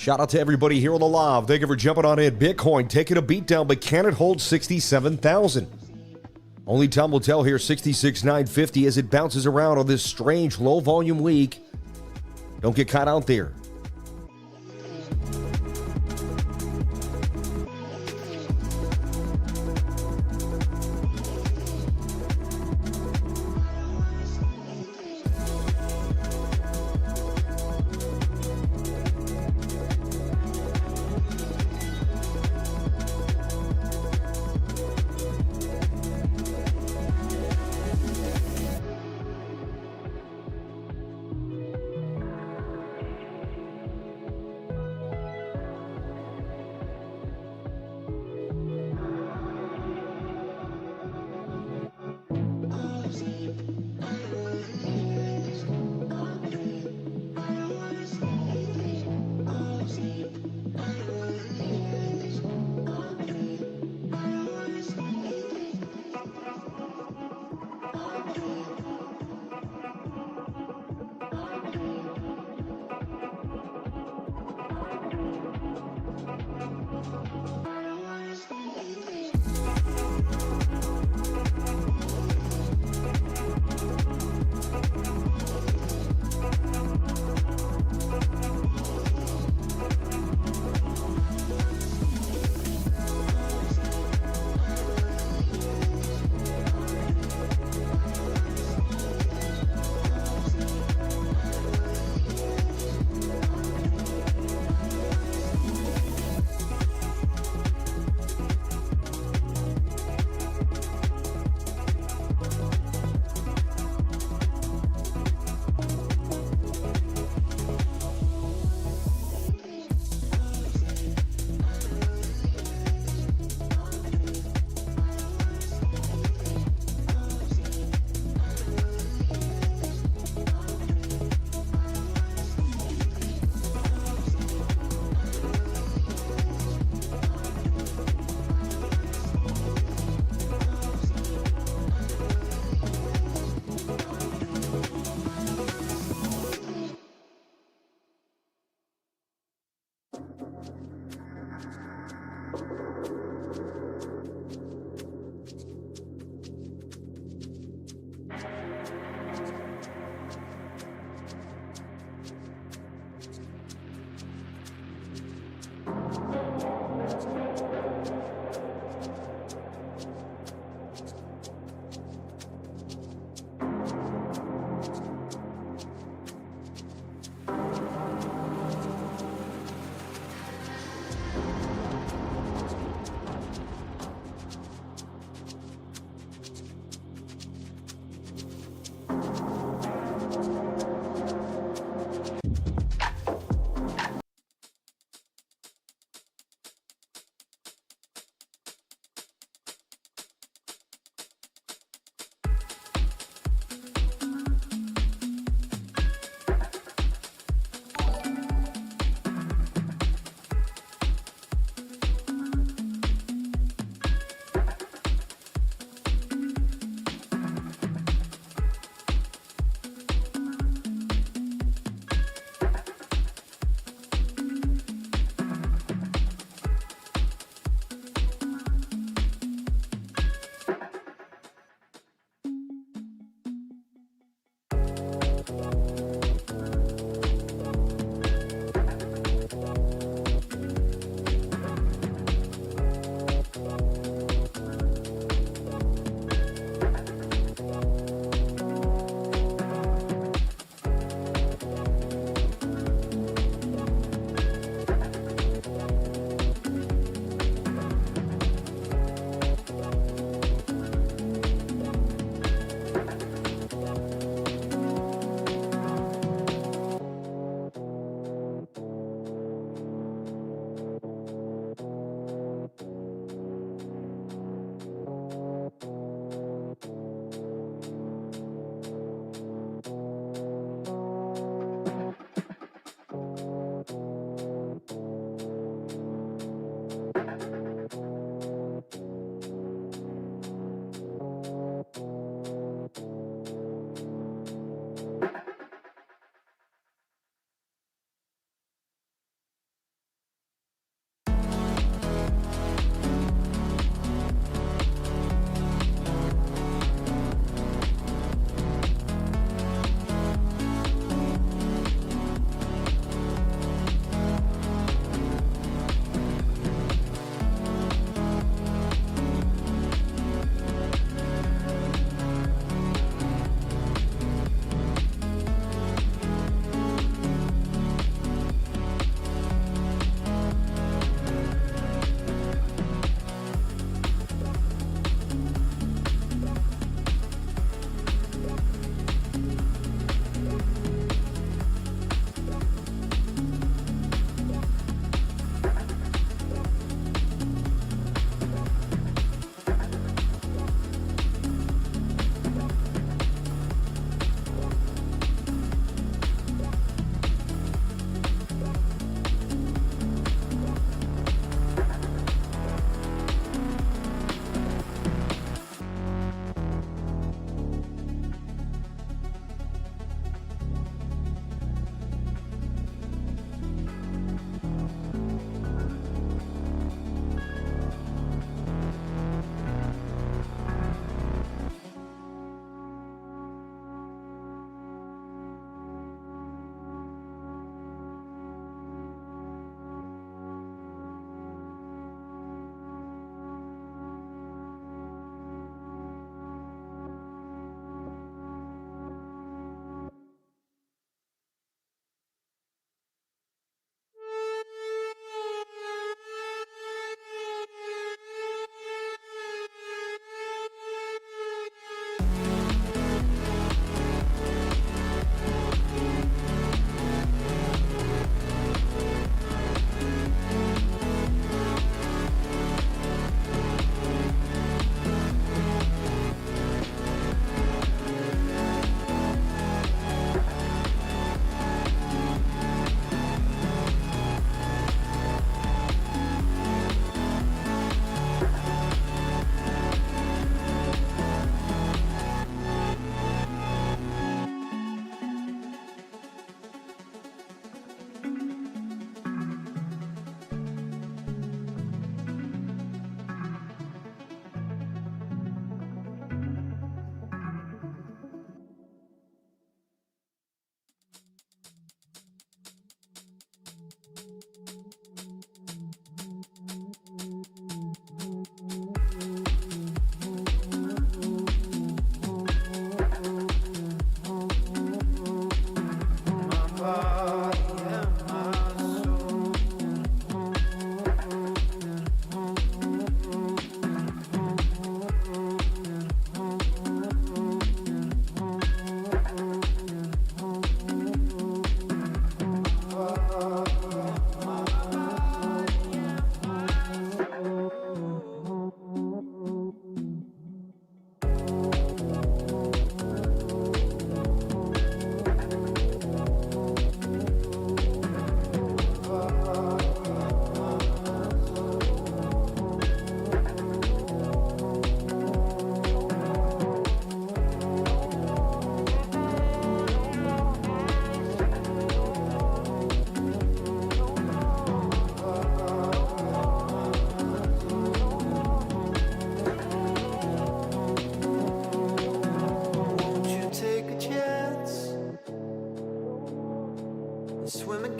Shout out to everybody here on the live. Thank you for jumping on in. Bitcoin taking a beat down, but can it hold 67,000? Only time will tell here. 66,950 as it bounces around on this strange low volume week. Don't get caught out there.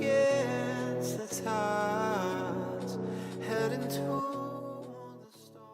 against the tides, heading to the storm.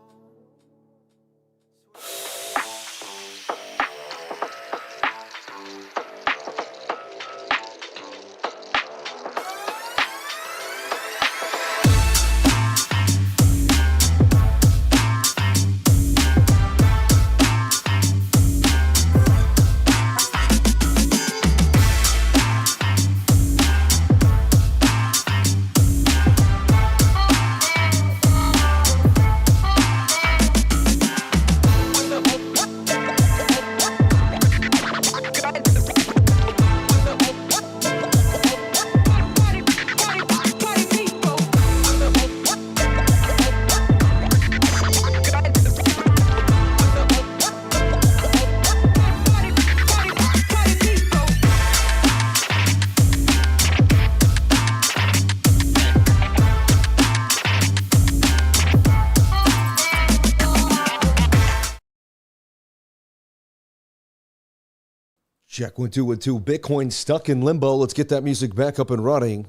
Check 1 2 1 2. Bitcoin stuck in limbo. Let's get that music back up and running.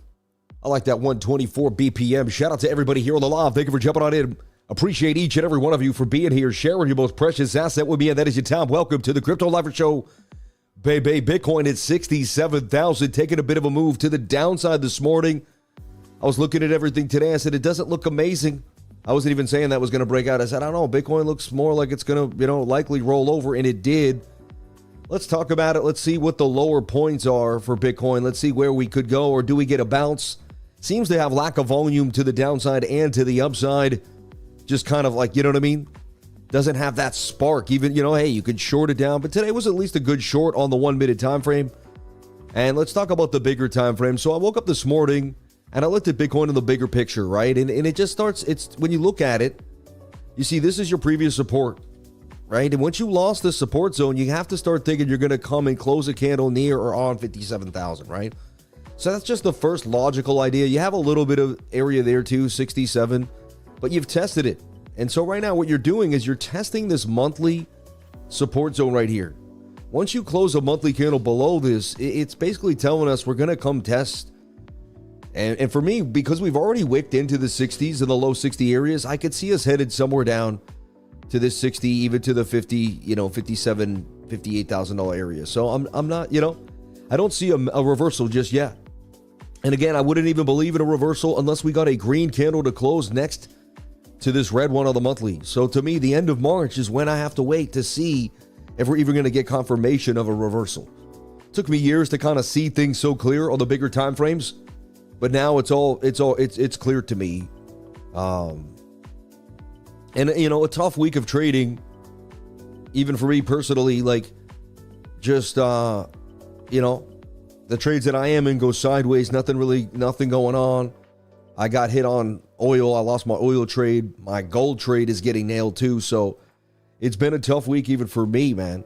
I like that 124 BPM. Shout out to everybody here on the live. Thank you for jumping on in. Appreciate each and every one of you for being here, sharing your most precious asset with me, and that is your time. Welcome to the Crypto Lifer Show. Baby, Bitcoin at 67,000, taking a bit of a move to the downside this morning. I was looking at everything today. I said, it doesn't look amazing. I wasn't even saying that was going to break out. I said, I don't know. Bitcoin looks more like it's going to, likely roll over, and it did. Let's talk about it. Let's see what the lower points are for Bitcoin. Let's see where we could go, or do we get a bounce? Seems to have lack of volume to the downside and to the upside. Just kind of like, you know what I mean? Doesn't have that spark. Even, hey, you could short it down. But today was at least a good short on the 1 minute time frame. And let's talk about the bigger time frame. So I woke up this morning and I looked at Bitcoin in the bigger picture, right? And it just starts, when you look at it, you see this is your previous support. Right? And once you lost the support zone, you have to start thinking you're going to come and close a candle near or on 57,000, right? So that's just the first logical idea. You have a little bit of area there too, 67, but you've tested it. And so right now what you're doing is you're testing this monthly support zone right here. Once you close a monthly candle below this, it's basically telling us we're going to come test. And for me, because we've already wicked into the 60s and the low 60 areas, I could see us headed somewhere down to this 60, even to the 50, $57,000, $58,000 area. So I'm not, I don't see a reversal just yet. And again, I wouldn't even believe in a reversal unless we got a green candle to close next to this red one on the monthly. So to me, the end of March is when I have to wait to see if we're even going to get confirmation of a reversal. It took me years to kind of see things so clear on the bigger time frames, but now it's clear to me. And, a tough week of trading, even for me personally, just, the trades that I am in go sideways, nothing going on. I got hit on oil. I lost my oil trade. My gold trade is getting nailed too. So it's been a tough week even for me, man.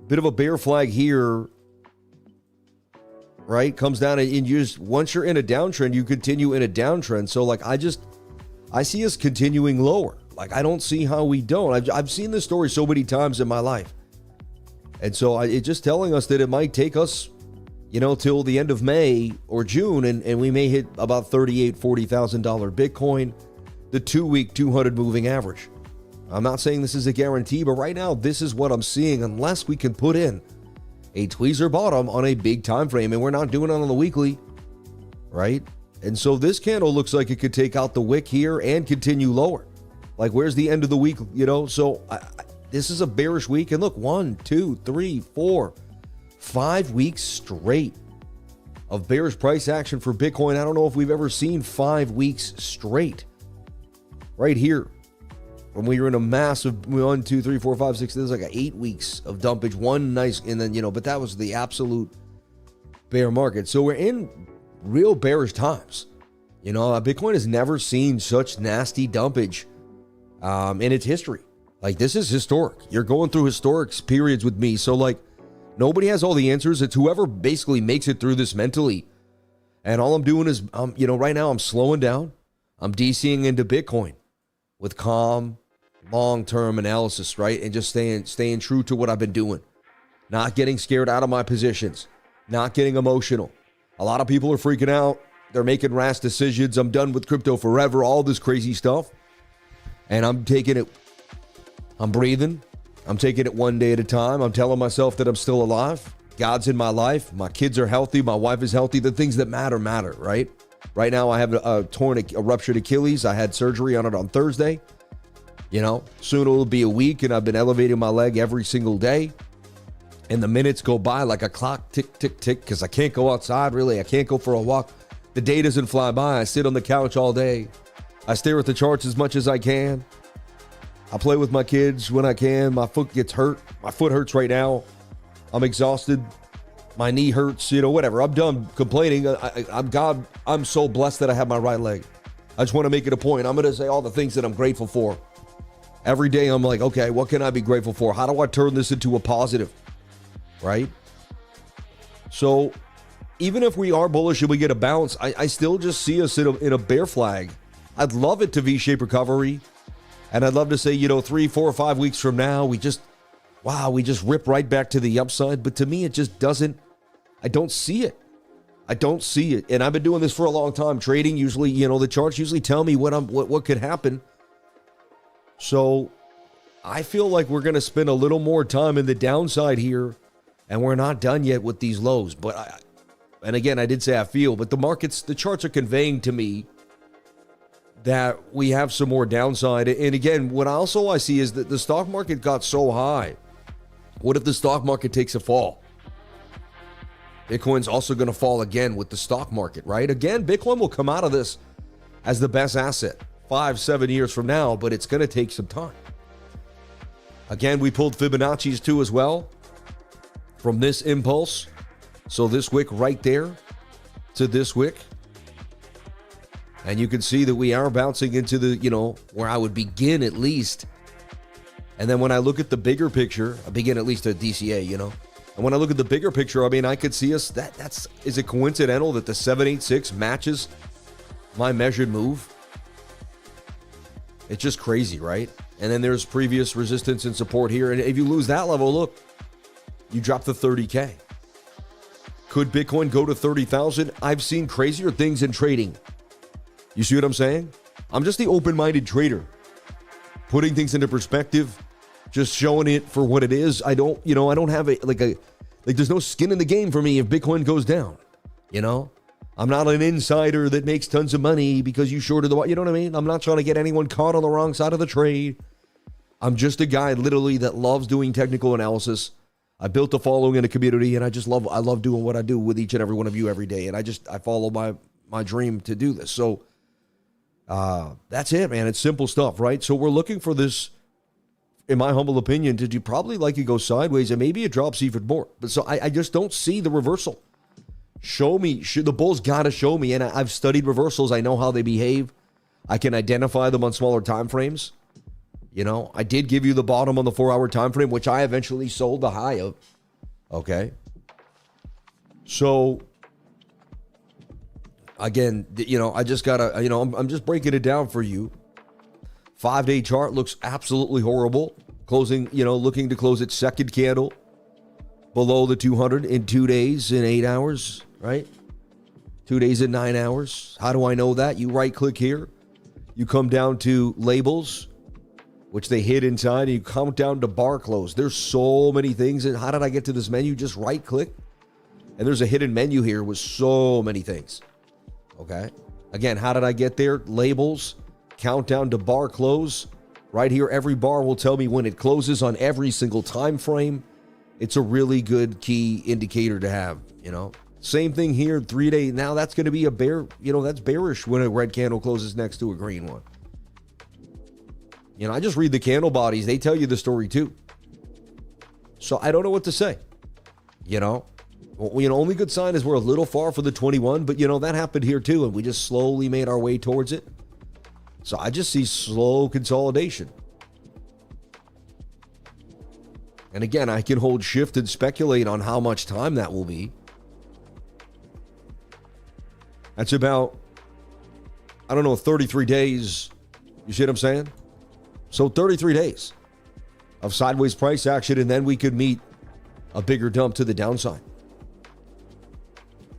Bit of a bear flag here, right? Comes down and once you're in a downtrend, you continue in a downtrend. So I see us continuing lower. I don't see how we don't. I've seen this story so many times in my life. And so it's just telling us that it might take us, till the end of May or June, and we may hit about $38,000, $40,000 Bitcoin, the 2-week 200 moving average. I'm not saying this is a guarantee, but right now, this is what I'm seeing unless we can put in a tweezer bottom on a big time frame, and we're not doing it on the weekly, right? And so this candle looks like it could take out the wick here and continue lower. Where's the end of the week, So this is a bearish week. And look, 1, 2, 3, 4, 5 weeks straight of bearish price action for Bitcoin. I don't know if we've ever seen 5 weeks straight. Right here, when we were in a massive 1, 2, 3, 4, 5, 6, there's 8 weeks of dumpage. One nice, and then, but that was the absolute bear market. So we're in real bearish times. Bitcoin has never seen such nasty dumpage in its history. This is historic. You're going through historic periods with me. So nobody has all the answers. It's whoever basically makes it through this mentally. And all I'm doing is, right now I'm slowing down. I'm DCing into Bitcoin with calm, long-term analysis, right? And just staying true to what I've been doing. Not getting scared out of my positions. Not getting emotional. A lot of people are freaking out. They're making rash decisions. I'm done with crypto forever, all this crazy stuff. And I'm taking it. I'm breathing. I'm taking it one day at a time. I'm telling myself that I'm still alive. God's in my life. My kids are healthy. My wife is healthy. The things that matter, right? Right now, I have a ruptured Achilles. I had surgery on it on Thursday. You know, soon it'll be a week, and I've been elevating my leg every single day. And the minutes go by like a clock, tick, tick, tick, because I can't go outside, really. I can't go for a walk. The day doesn't fly by. I sit on the couch all day. I stare at the charts as much as I can. I play with my kids when I can. My foot gets hurt. My foot hurts right now. I'm exhausted. My knee hurts, whatever. I'm done complaining. I'm so blessed that I have my right leg. I just want to make it a point. I'm going to say all the things that I'm grateful for. Every day I'm like, okay, what can I be grateful for? How do I turn this into a positive? Right? So even if we are bullish and we get a bounce, I still just see us in a bear flag. I'd love it to V-shape recovery. And I'd love to say, 3, 4, or 5 weeks from now, we just rip right back to the upside. But to me, it just doesn't, I don't see it. I don't see it. And I've been doing this for a long time. Trading, usually, the charts usually tell me what could happen. So I feel like we're going to spend a little more time in the downside here. And we're not done yet with these lows. But and again, I did say I feel, but the charts are conveying to me that we have some more downside. And again, what I see is that the stock market got so high. What if the stock market takes a fall? Bitcoin's also going to fall again with the stock market, right? Again, Bitcoin will come out of this as the best asset 5-7 years from now, but it's going to take some time. Again, we pulled Fibonacci's too as well from this impulse. So this wick right there to this wick. And you can see that we are bouncing into the, where I would begin at least. And then when I look at the bigger picture, I begin at least at DCA, And when I look at the bigger picture, I could see us, is it coincidental that the 786 matches my measured move? It's just crazy, right? And then there's previous resistance and support here. And if you lose that level, look, you drop the 30K. Could Bitcoin go to 30,000? I've seen crazier things in trading. You see what I'm saying? I'm just the open-minded trader, putting things into perspective, just showing it for what it is. I don't have there's no skin in the game for me if Bitcoin goes down. I'm not an insider that makes tons of money because you shorted you know what I mean? I'm not trying to get anyone caught on the wrong side of the trade. I'm just a guy literally that loves doing technical analysis. I built a following in a community, and I love doing what I do with each and every one of you every day. And I follow my dream to do this. So that's it, man. It's simple stuff, right? So we're looking for this, in my humble opinion, to do probably like it goes sideways, and maybe it drops even more. But so I just don't see the reversal. Show me. The bulls got to show me. And I've studied reversals. I know how they behave. I can identify them on smaller time frames. I did give you the bottom on the 4-hour time frame, which I eventually sold the high of. Okay. So again, I just gotta, I'm just breaking it down for you. 5-day chart looks absolutely horrible. Closing, looking to close its second candle below the 200 in 2 days in 8 hours, right? 2 days in 9 hours. How do I know that? You right click here. You come down to labels, which they hid inside, and you come down to bar close. There's so many things. And how did I get to this menu? Just right click. And there's a hidden menu here with so many things. Okay. Again, how did I get there? Labels, countdown to bar close. Right here, every bar will tell me when it closes on every single time frame. It's a really good key indicator to have, Same thing here, 3 day. Now that's going to be a bear, that's bearish when a red candle closes next to a green one. I just read the candle bodies. They tell you the story too. So I don't know what to say. Only good sign is we're a little far for the 21, but that happened here too, and we just slowly made our way towards it. So I just see slow consolidation. And again, I can hold shift and speculate on how much time that will be. That's about, 33 days. You see what I'm saying? So 33 days of sideways price action, and then we could meet a bigger dump to the downside.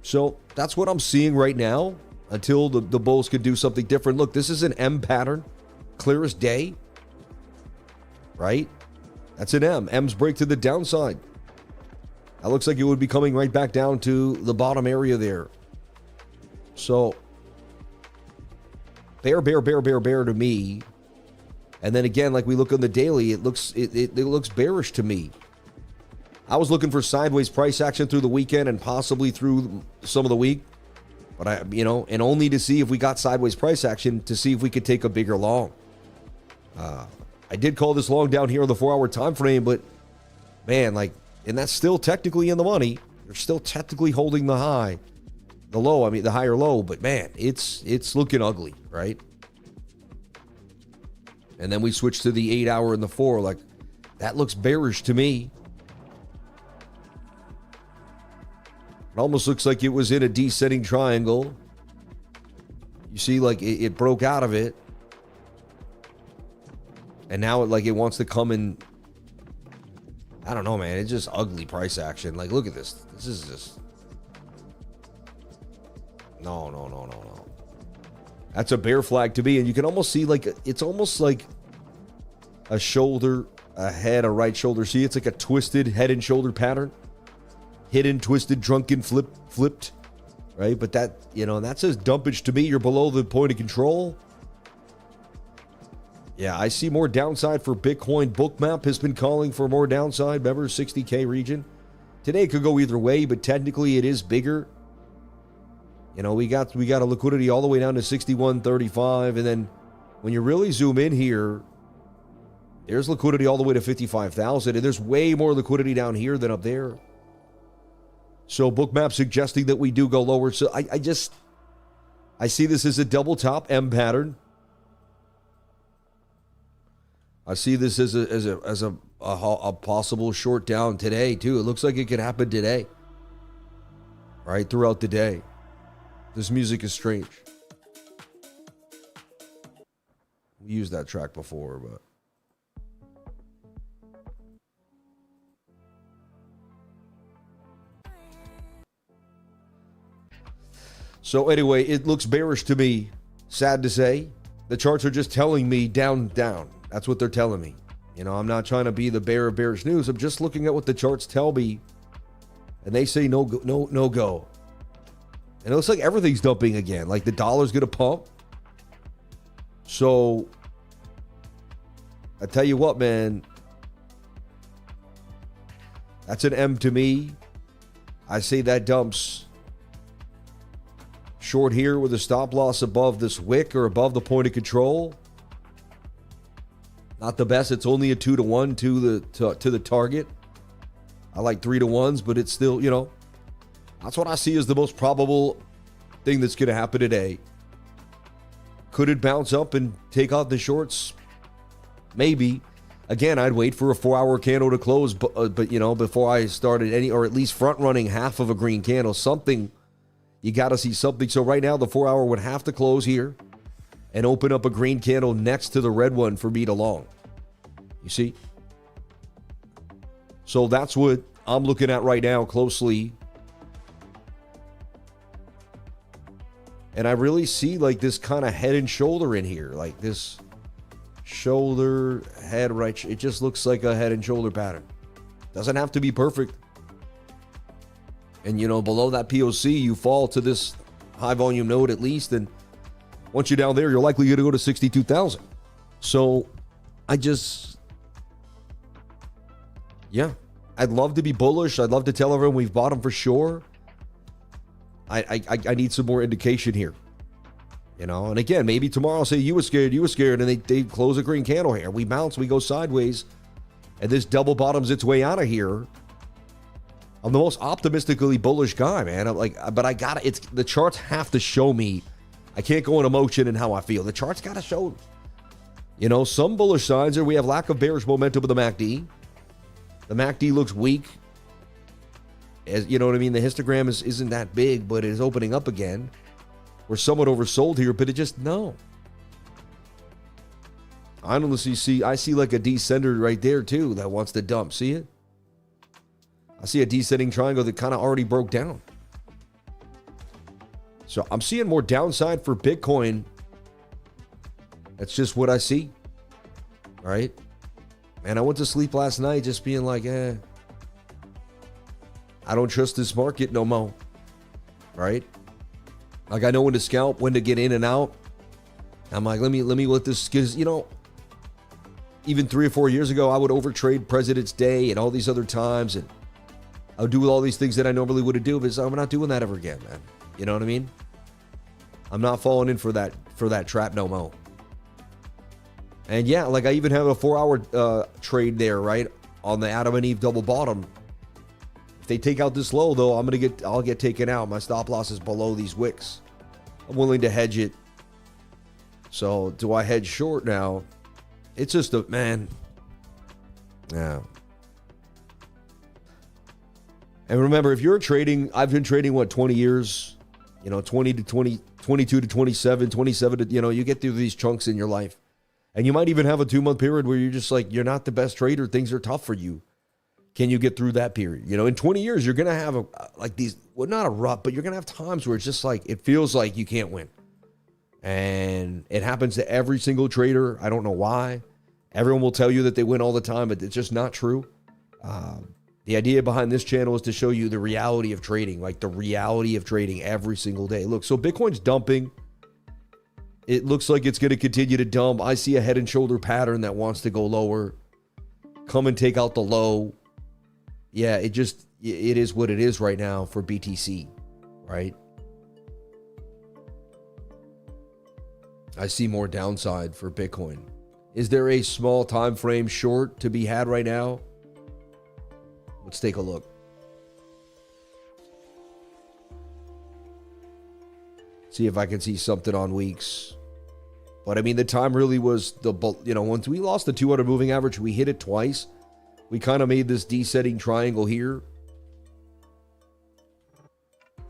So that's what I'm seeing right now until the bulls could do something different. Look, this is an M pattern, clear as day, right? That's an M. M's break to the downside. That looks like it would be coming right back down to the bottom area there. So bear to me. And then again, like we look on the daily, it looks bearish to me. I was looking for sideways price action through the weekend and possibly through some of the week. But and only to see if we got sideways price action to see if we could take a bigger long. I did call this long down here on the 4-hour time frame, but man, and that's still technically in the money. You're still technically holding the high, the low. I mean, the higher low, but man, it's looking ugly, right? And then we switch to the 8-hour and the 4. Like, that looks bearish to me. It almost looks like it was in a descending triangle. You see, like, it broke out of it. And now it wants to come in. I don't know, man. It's just ugly price action. Like, look at this. This is just. No. That's a bear flag to me. And you can almost see, it's almost like a shoulder, a head, a right shoulder. See, it's like a twisted head and shoulder pattern. Hidden, twisted, drunken, flipped. Right? But that, that says dumpage to me. You're below the point of control. Yeah, I see more downside for Bitcoin. Bookmap has been calling for more downside. Remember, 60K region. Today it could go either way, but technically it is bigger. We got a liquidity all the way down to 61.35, and then when you really zoom in here, there's liquidity all the way to 55,000, and there's way more liquidity down here than up there. So Bookmap suggesting that we do go lower. So I see this as a double top M pattern. I see this as a possible short down today too. It looks like it could happen today, right throughout the day. This music is strange. We used that track before, but so anyway, it looks bearish to me. Sad to say, the charts are just telling me down. That's what they're telling me. I'm not trying to be the bearer of bearish news. I'm just looking at what the charts tell me, and they say no go. And it looks like everything's dumping again. Like the dollar's going to pump. So I tell you what, man, that's an M to me. I say that dumps short here with a stop loss above this wick or above the point of control. Not the best. It's only a 2-to-1 to the target. I like 3-to-1s, but it's still, that's what I see as the most probable thing that's going to happen today. Could it bounce up and take out the shorts? Maybe. Again, I'd wait for a 4-hour candle to close, but before I started any, or at least front running half of a green candle, something, you got to see something. So right now, the 4-hour would have to close here and open up a green candle next to the red one for me to long. You see? So that's what I'm looking at right now closely. And I really see this kind of head and shoulder in here. Like this shoulder, head, right. It just looks like a head and shoulder pattern. Doesn't have to be perfect. And, below that POC, you fall to this high volume node at least. And once you're down there, you're likely going to go to 62,000. So I'd love to be bullish. I'd love to tell everyone we've bought them for sure. I need some more indication here. And again, maybe tomorrow I'll say you were scared, and they close a green candle here. We bounce, we go sideways, and this double bottoms its way out of here. I'm the most optimistically bullish guy, man. But I gotta, the charts have to show me. I can't go on emotion and how I feel. The charts gotta show. Some bullish signs are we have lack of bearish momentum with the MACD. The MACD looks weak. As you know what I mean? The histogram isn't that big, but it is opening up again. We're somewhat oversold here, but no. I honestly see like a descender right there too that wants to dump. See it? I see a descending triangle that kind of already broke down. So I'm seeing more downside for Bitcoin. That's just what I see. All right. And I went to sleep last night just being like, I don't trust this market no more. Right? Like, I know when to scalp, when to get in and out. I'm like, let me let this, because, you know, even 3 or 4 years ago, I would overtrade President's Day and all these other times, and I would do all these things that I normally wouldn't do, but I'm not doing that ever again, man. You know what I mean? I'm not falling in for that trap no more. And yeah, like, I even have a 4-hour trade there, right, on the Adam and Eve double bottom. If they take out this low, though, I'll get taken out. My stop loss is below these wicks. I'm willing to hedge it. So do I hedge short now? It's just a, man. Yeah. And remember, if you're trading, I've been trading, what, 20 years? You know, 20 to 20, 22 to 27, 27 to, you know, you get through these chunks in your life. And you might even have a 2-month period where you're just like, you're not the best trader. Things are tough for you. Can you get through that period? You know, in 20 years, you're going to have like these, well, not a rut, but you're going to have times where it's just like, it feels like you can't win. And it happens to every single trader. I don't know why. Everyone will tell you that they win all the time, but it's just not true. The idea behind this channel is to show you the reality of trading, like the reality of trading every single day. Look, so Bitcoin's dumping. It looks like it's going to continue to dump. I see a head and shoulder pattern that wants to go lower. Come and take out the low. Yeah, it is what it is right now for BTC, right? I see more downside for Bitcoin. Is there a small time frame short to be had right now? Let's take a look. See if I can see something on weeks. But I mean, the time really was once we lost the 200 moving average, we hit it twice. We kind of made this descending triangle here.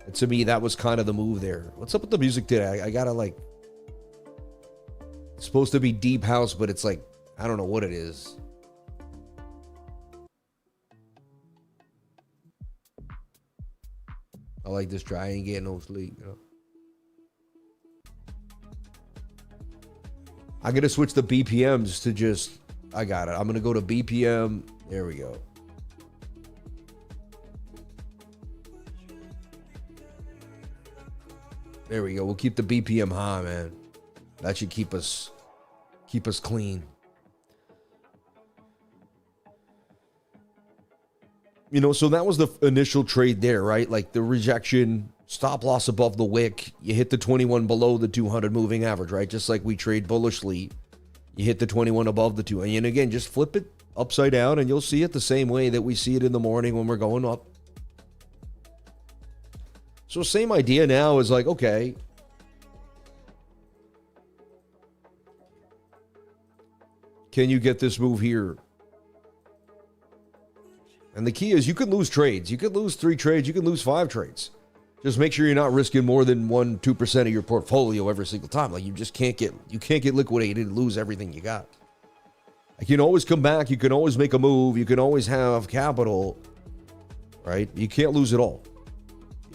And to me, that was kind of the move there. What's up with the music today? I gotta like, it's supposed to be deep house, but it's like, I don't know what it is. I like this try. I ain't getting no sleep, you know. I'm going to switch the BPMs to just, I got it. I'm going to go to BPM. There we go. There we go. We'll keep the BPM high, man. That should keep us clean. You know, so that was the initial trade there, right? Like the rejection, stop loss above the wick. You hit the 21 below the 200 moving average, right? Just like we trade bullishly. You hit the 21 above the 2. And again, just flip it upside down and you'll see it the same way that we see it in the morning when we're going up. So same idea now is like, okay, can you get this move here? And the key is you can lose trades. You could lose 3 trades. You can lose 5 trades. Just make sure you're not risking more than 1-2% of your portfolio every single time. Like you can't get liquidated and lose everything you got. You can always come back. You can always make a move. You can always have capital, right? You can't lose it all.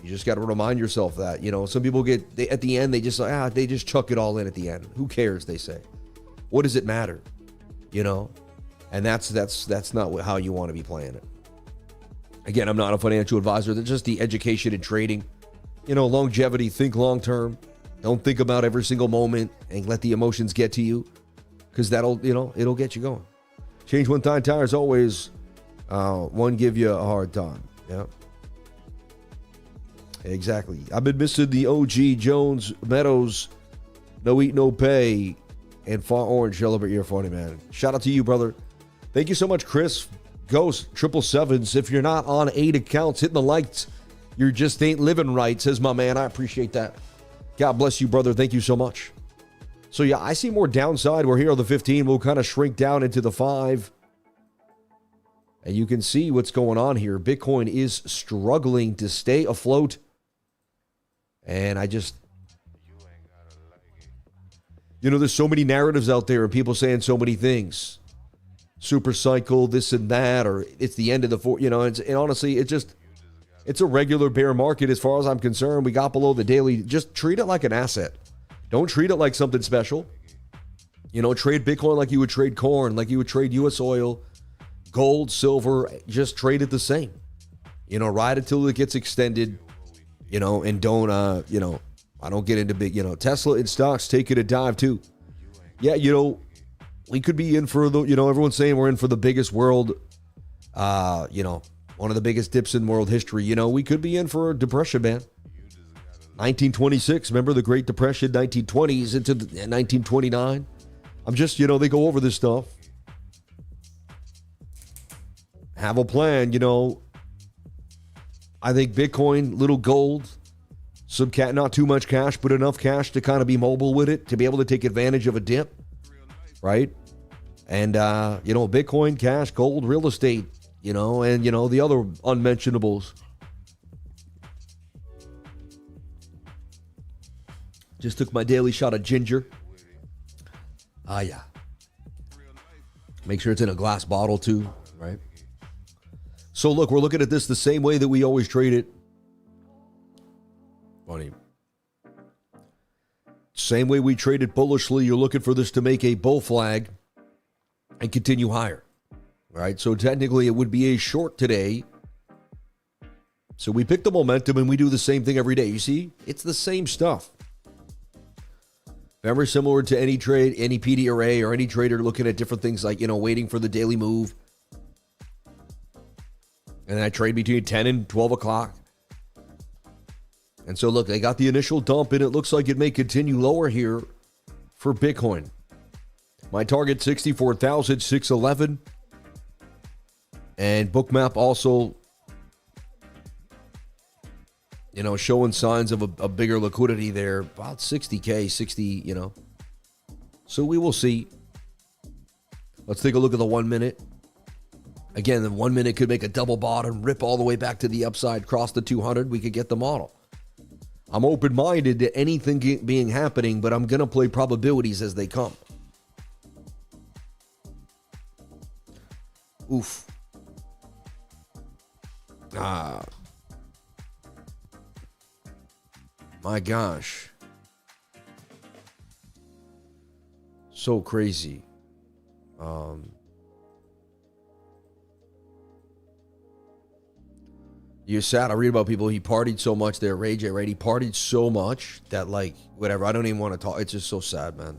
You just got to remind yourself that, you know, some people at the end, they just chuck it all in at the end. Who cares, they say. What does it matter? You know? And that's not how you want to be playing it. Again, I'm not a financial advisor. That's just the education in trading. You know, longevity, think long term. Don't think about every single moment and let the emotions get to you, because that'll, you know, it'll get you going. Change one time tires always, one give you a hard time. Yeah. Exactly. I've been missing the OG Jones, Meadows, No Eat, No Pay, and Far Orange. Celebrate your funny, man. Shout out to you, brother. Thank you so much, Chris. Ghost 777s. If you're not on 8 accounts hitting the likes, you just ain't living right, says my man. I appreciate that. God bless you, brother. Thank you so much. So yeah, I see more downside. We're here on the 15. We'll kind of shrink down into the 5. And you can see what's going on here. Bitcoin is struggling to stay afloat. And you know, there's so many narratives out there and people saying so many things. Super cycle, this and that, or it's the end of the you know, and honestly, it just, It's a regular bear market as far as I'm concerned. We got below the daily. Just treat it like an asset. Don't treat it like something special. You know, trade Bitcoin like you would trade corn, like you would trade U.S. oil, gold, silver. Just trade it the same. You know, ride it till it gets extended, you know, and don't, you know, I don't get into big, you know, Tesla and stocks taking a dive too. Yeah, you know, we could be in for the, you know, everyone's saying we're in for the biggest world, you know, one of the biggest dips in world history. You know, we could be in for a depression, man. 1926, remember the Great Depression, 1920s into 1929. I'm just, you know, they go over this stuff. Have a plan, you know. I think Bitcoin, little gold, some not too much cash, but enough cash to kind of be mobile with it, to be able to take advantage of a dip, right? And, you know, Bitcoin, cash, gold, real estate, you know, and, you know, the other unmentionables. Just took my daily shot of ginger. Yeah. Make sure it's in a glass bottle too, right? So look, we're looking at this the same way that we always trade it. Funny. Same way we trade it bullishly. You're looking for this to make a bull flag and continue higher, right? So technically it would be a short today. So we pick the momentum and we do the same thing every day. You see, it's the same stuff. Very similar to any trade, any PDRA or any trader looking at different things like, you know, waiting for the daily move. And I trade between 10 and 12 o'clock. And so, look, they got the initial dump, and it looks like it may continue lower here for Bitcoin. My target, 64,611. And Bookmap also, you know, showing signs of a bigger liquidity there. About 60K, 60, you know. So we will see. Let's take a look at the 1 minute. Again, the 1 minute could make a double bottom, rip all the way back to the upside, cross the 200. We could get the model. I'm open-minded to anything being happening, but I'm going to play probabilities as they come. Oof. My gosh. So crazy. You're sad. I read about people, he partied so much there, Ray J, right? He partied so much that, like, whatever, I don't even want to talk. It's just so sad, man.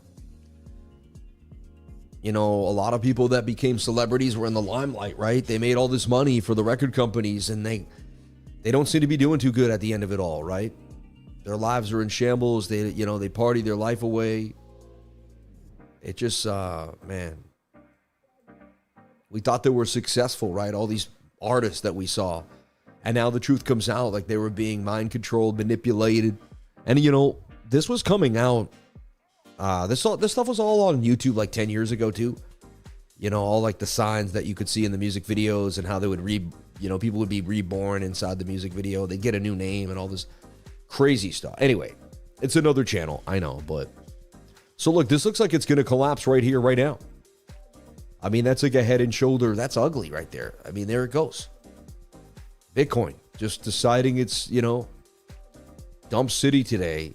You know, a lot of people that became celebrities were in the limelight, right? They made all this money for the record companies, and they don't seem to be doing too good at the end of it all, right? Their lives are in shambles. They, you know, they party their life away. It just, man. We thought they were successful, right? All these artists that we saw. And now the truth comes out, like they were being mind controlled, manipulated. And, you know, this was coming out. This stuff was all on YouTube like 10 years ago, too. You know, all like the signs that you could see in the music videos and how they would you know, people would be reborn inside the music video. They'd get a new name and all this crazy stuff. Anyway, it's another channel, I know, but. So look, this looks like it's going to collapse right here, right now. I mean, that's like a head and shoulder. That's ugly right there. I mean, there it goes. Bitcoin just deciding it's, you know, dump city today.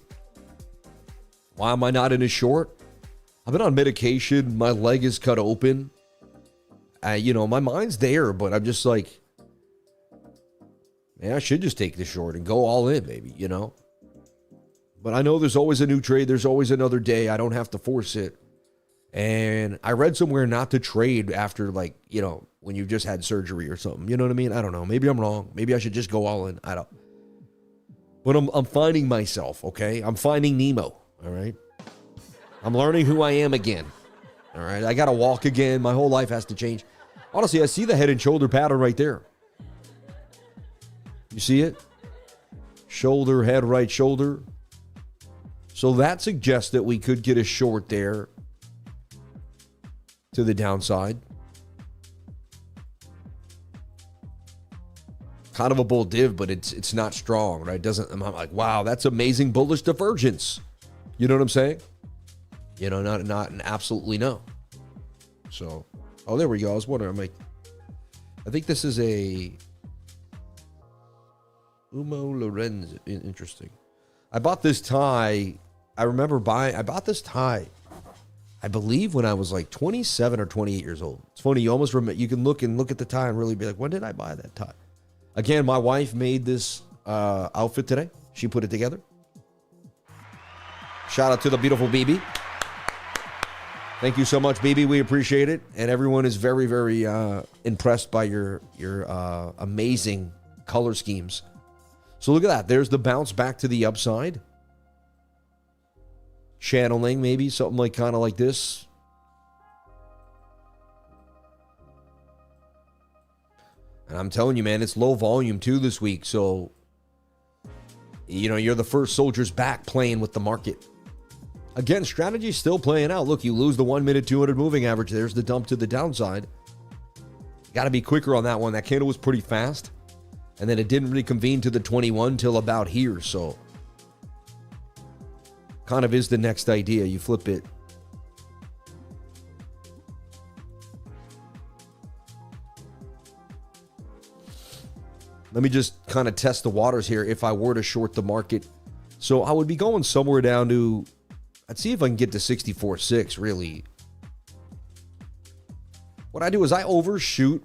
Why am I not in a short? I've been on medication. My leg is cut open. You know, my mind's there, but I'm just like, man, I should just take the short and go all in, maybe, you know. But I know there's always a new trade. There's always another day. I don't have to force it. And I read somewhere not to trade after, like, you know, when you've just had surgery or something. You know what I mean? I don't know. Maybe I'm wrong. Maybe I should just go all in. I don't. But I'm finding myself, okay? I'm finding Nemo, all right? I'm learning who I am again, all right? I got to walk again. My whole life has to change. Honestly, I see the head and shoulder pattern right there. You see it? Shoulder, head, right shoulder. So that suggests that we could get a short there to the downside. Kind of a bull div, but it's not strong, right? I'm like, wow, that's amazing bullish divergence. You know what I'm saying? You know, not an absolutely no. So, oh, there we go. I was wondering, I'm like, I think this is a Umo Lorenz. Interesting. I bought this tie. I remember buying. I bought this tie, I believe, when I was like 27 or 28 years old. It's funny. You almost remember. You can look at the tie and really be like, when did I buy that tie? Again, my wife made this outfit today. She put it together. Shout out to the beautiful BB. Thank you so much, BB. We appreciate it. And everyone is very, very impressed by your amazing color schemes. So look at that. There's the bounce back to the upside. Channeling, maybe something like kind of like this. And I'm telling you, man, it's low volume too this week. So, you know, you're the first soldiers back playing with the market. Again, strategy's still playing out. Look, you lose the 1 minute 200 moving average. There's the dump to the downside. Got to be quicker on that one. That candle was pretty fast. And then it didn't reconvene to the 21 till about here. So kind of is the next idea. You flip it. Let me just kind of test the waters here if I were to short the market. So I would be going somewhere down to, I'd see if I can get to 64.6 really. What I do is I overshoot.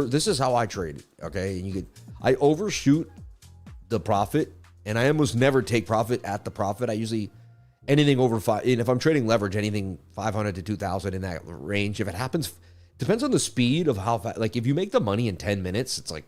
This is how I trade it, okay? I overshoot the profit, and I almost never take profit at the profit. I usually, anything over five, and if I'm trading leverage, anything 500 to 2,000 in that range. If it happens, depends on the speed of how fast. Like if you make the money in 10 minutes, it's like,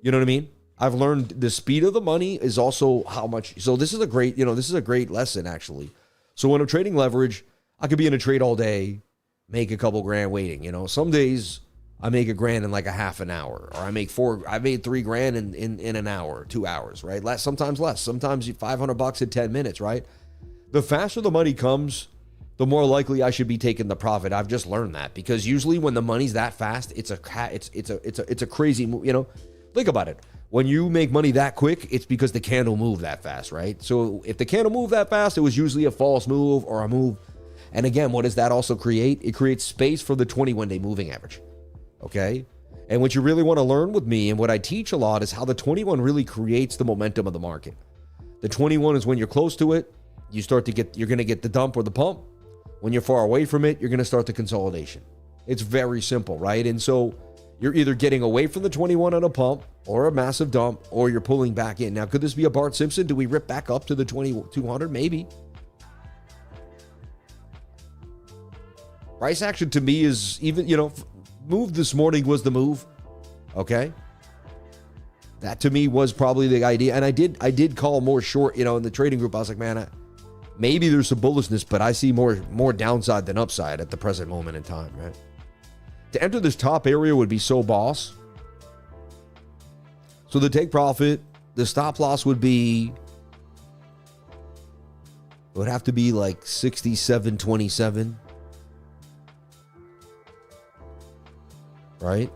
you know what I mean? I've learned the speed of the money is also how much. So this is a great, this is a great lesson actually. So when I'm trading leverage, I could be in a trade all day, make a couple grand waiting. Some days I make $1,000 in like a half an hour, or I made $3,000 in an hour, 2 hours, right? Sometimes less, sometimes $500 in 10 minutes, right? The faster the money comes, the more likely I should be taking the profit. I've just learned that because usually when the money's that fast, it's a crazy move. Think about it. When you make money that quick, it's because the candle moved that fast, right? So if the candle moved that fast, it was usually a false move or a move. And again, what does that also create? It creates space for the 21-day moving average, okay? And what you really want to learn with me and what I teach a lot is how the 21 really creates the momentum of the market. The 21 is when you're close to it, you're going to get the dump or the pump. When you're far away from it, you're going to start the consolidation. It's very simple, right? And so you're either getting away from the 21 on a pump or a massive dump, or you're pulling back in. Now, could this be a Bart Simpson? Do we rip back up to the 2200? Maybe. Price action to me is even, move this morning was the move. Okay. That to me was probably the idea. And I did call more short, in the trading group. I was like, man, maybe there's some bullishness, but I see more downside than upside at the present moment in time, right? To enter this top area would be so boss. So the take profit, the stop loss would have to be like 67.27. Right?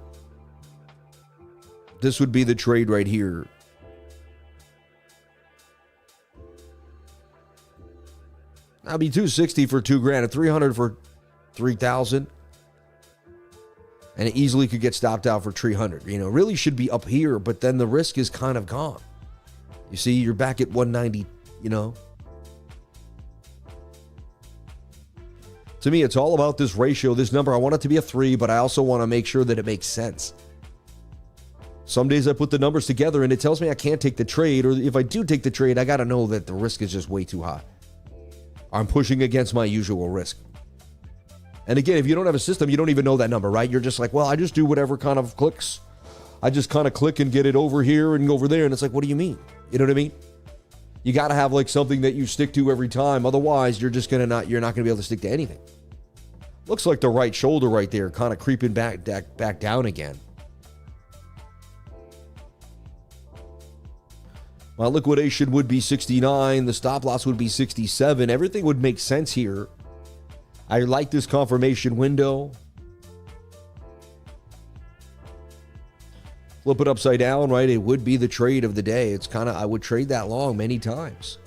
This would be the trade right here. That'd be 260 for $2,000 and 300 for 3,000. And it easily could get stopped out for 300. Really should be up here, but then the risk is kind of gone. You see, you're back at 190, To me, it's all about this ratio, this number. I want it to be a 3, but I also want to make sure that it makes sense. Some days I put the numbers together and it tells me I can't take the trade, or if I do take the trade, I got to know that the risk is just way too high. I'm pushing against my usual risk. And again, if you don't have a system, you don't even know that number, right? You're just like, well, I just do whatever kind of clicks. I just kind of click and get it over here and over there. And it's like, what do you mean? You know what I mean? You got to have like something that you stick to every time. Otherwise, you're not going to be able to stick to anything. Looks like the right shoulder right there, kind of creeping back down again. My liquidation would be 69. The stop loss would be 67. Everything would make sense here. I like this confirmation window. Flip it upside down, right? It would be the trade of the day. It's kind of, I would trade that long many times.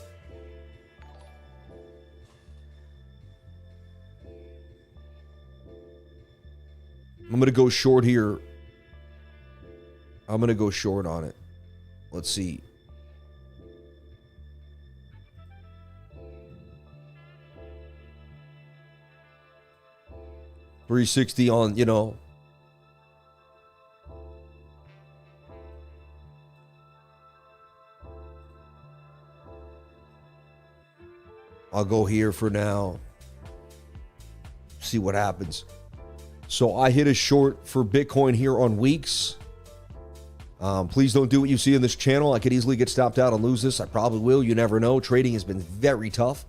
I'm going to go short here. I'm going to go short on it. Let's see. $360 on, you know. I'll go here for now. See what happens. So I hit a short for Bitcoin here on weeks. Please don't do what you see in this channel. I could easily get stopped out and lose this. I probably will. You never know. Trading has been very tough.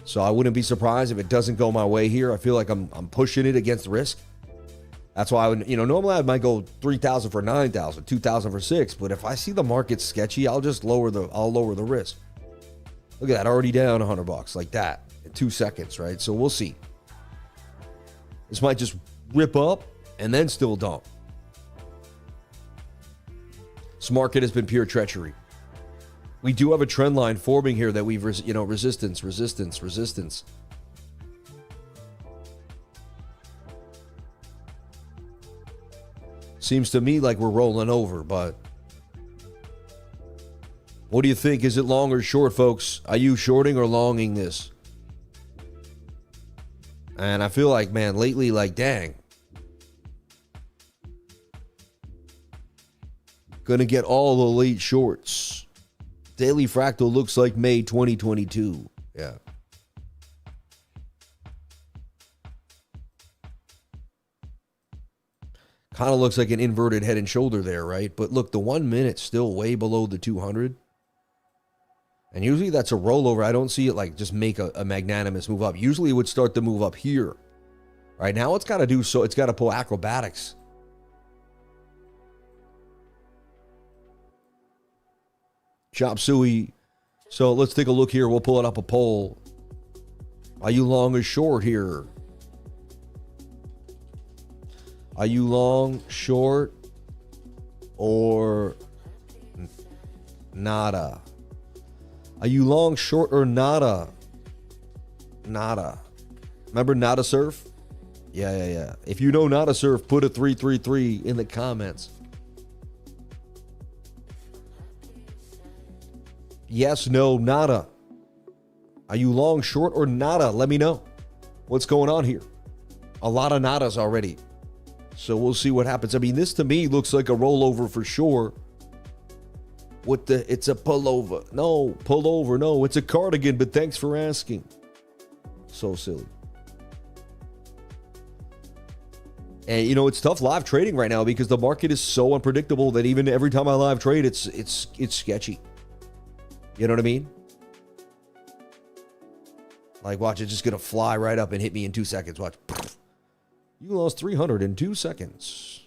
So I wouldn't be surprised if it doesn't go my way here. I feel like I'm pushing it against risk. That's why I would, normally I might go 3,000 for 9,000, 2,000 for 6. But if I see the market sketchy, I'll just lower the risk. Look at that, already down $100 like that in 2 seconds, right? So we'll see. This might just rip up and then still dump. This market has been pure treachery. We do have a trend line forming here that we've, resistance. Seems to me like we're rolling over, but what do you think? Is it long or short, folks? Are you shorting or longing this? And I feel like, man, lately, like, dang. Gonna get all the late shorts. Daily fractal looks like May 2022. Yeah. Kind of looks like an inverted head and shoulder there, right? But look, the 1 minute's still way below the 200. And usually that's a rollover. I don't see it like just make a magnanimous move up. Usually it would start to move up here. Right now it's got to do so. It's got to pull acrobatics. Chop suey. So let's take a look here. We'll pull it up a poll. Are you long or short here? Are you long, short, or nada? Are you long, short, or nada? Nada. Remember Nada Surf? Yeah. If you know Nada Surf, put a 333 in the comments. Yes, no, nada. Are you long, short, or nada? Let me know. What's going on here? A lot of nadas already. So we'll see what happens. I mean, this to me looks like a rollover for sure. It's a pullover. No, pullover. No, it's a cardigan, but thanks for asking. So silly. And it's tough live trading right now because the market is so unpredictable that even every time I live trade, it's sketchy. You know what I mean? Like, watch, it's just gonna fly right up and hit me in 2 seconds. Watch. You lost 300 in 2 seconds.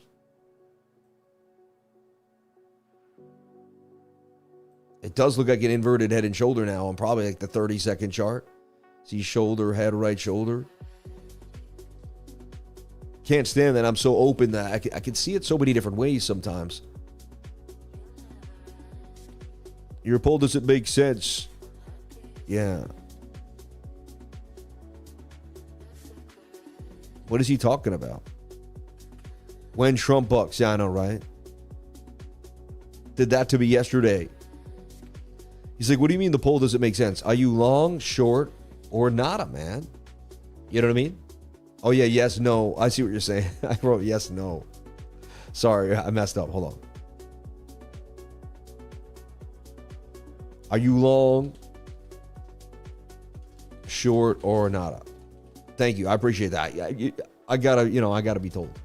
It does look like an inverted head and shoulder now on probably like the 30-second chart. See shoulder, head, right shoulder. Can't stand that I'm so open that I can see it so many different ways sometimes. Your poll doesn't make sense. Yeah. What is he talking about? When Trump bucks. Yeah, I know, right? Did that to me yesterday. He's like, what do you mean the poll doesn't make sense? Are you long, short, or nada, man? You know what I mean? Oh, yeah, yes, no. I see what you're saying. I wrote yes, no. Sorry, I messed up. Hold on. Are you long, short, or nada? Thank you. I appreciate that. I gotta be told.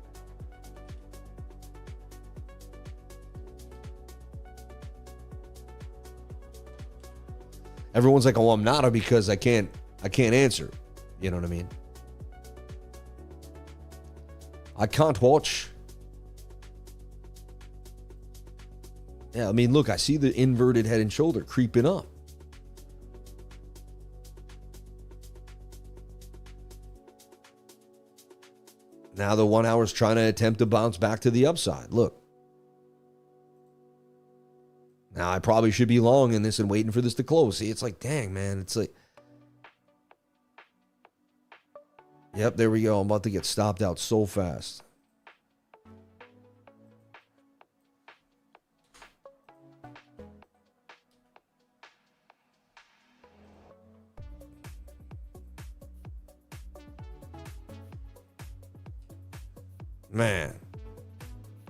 Everyone's like, oh, I'm nada because I can't answer. You know what I mean? I can't watch. Yeah, I mean, look, I see the inverted head and shoulder creeping up. Now the 1 hour's trying to attempt to bounce back to the upside. Look. Now I probably should be long in this and waiting for this to close. See, it's like, dang, man. It's like, yep, there we go. I'm about to get stopped out so fast. man.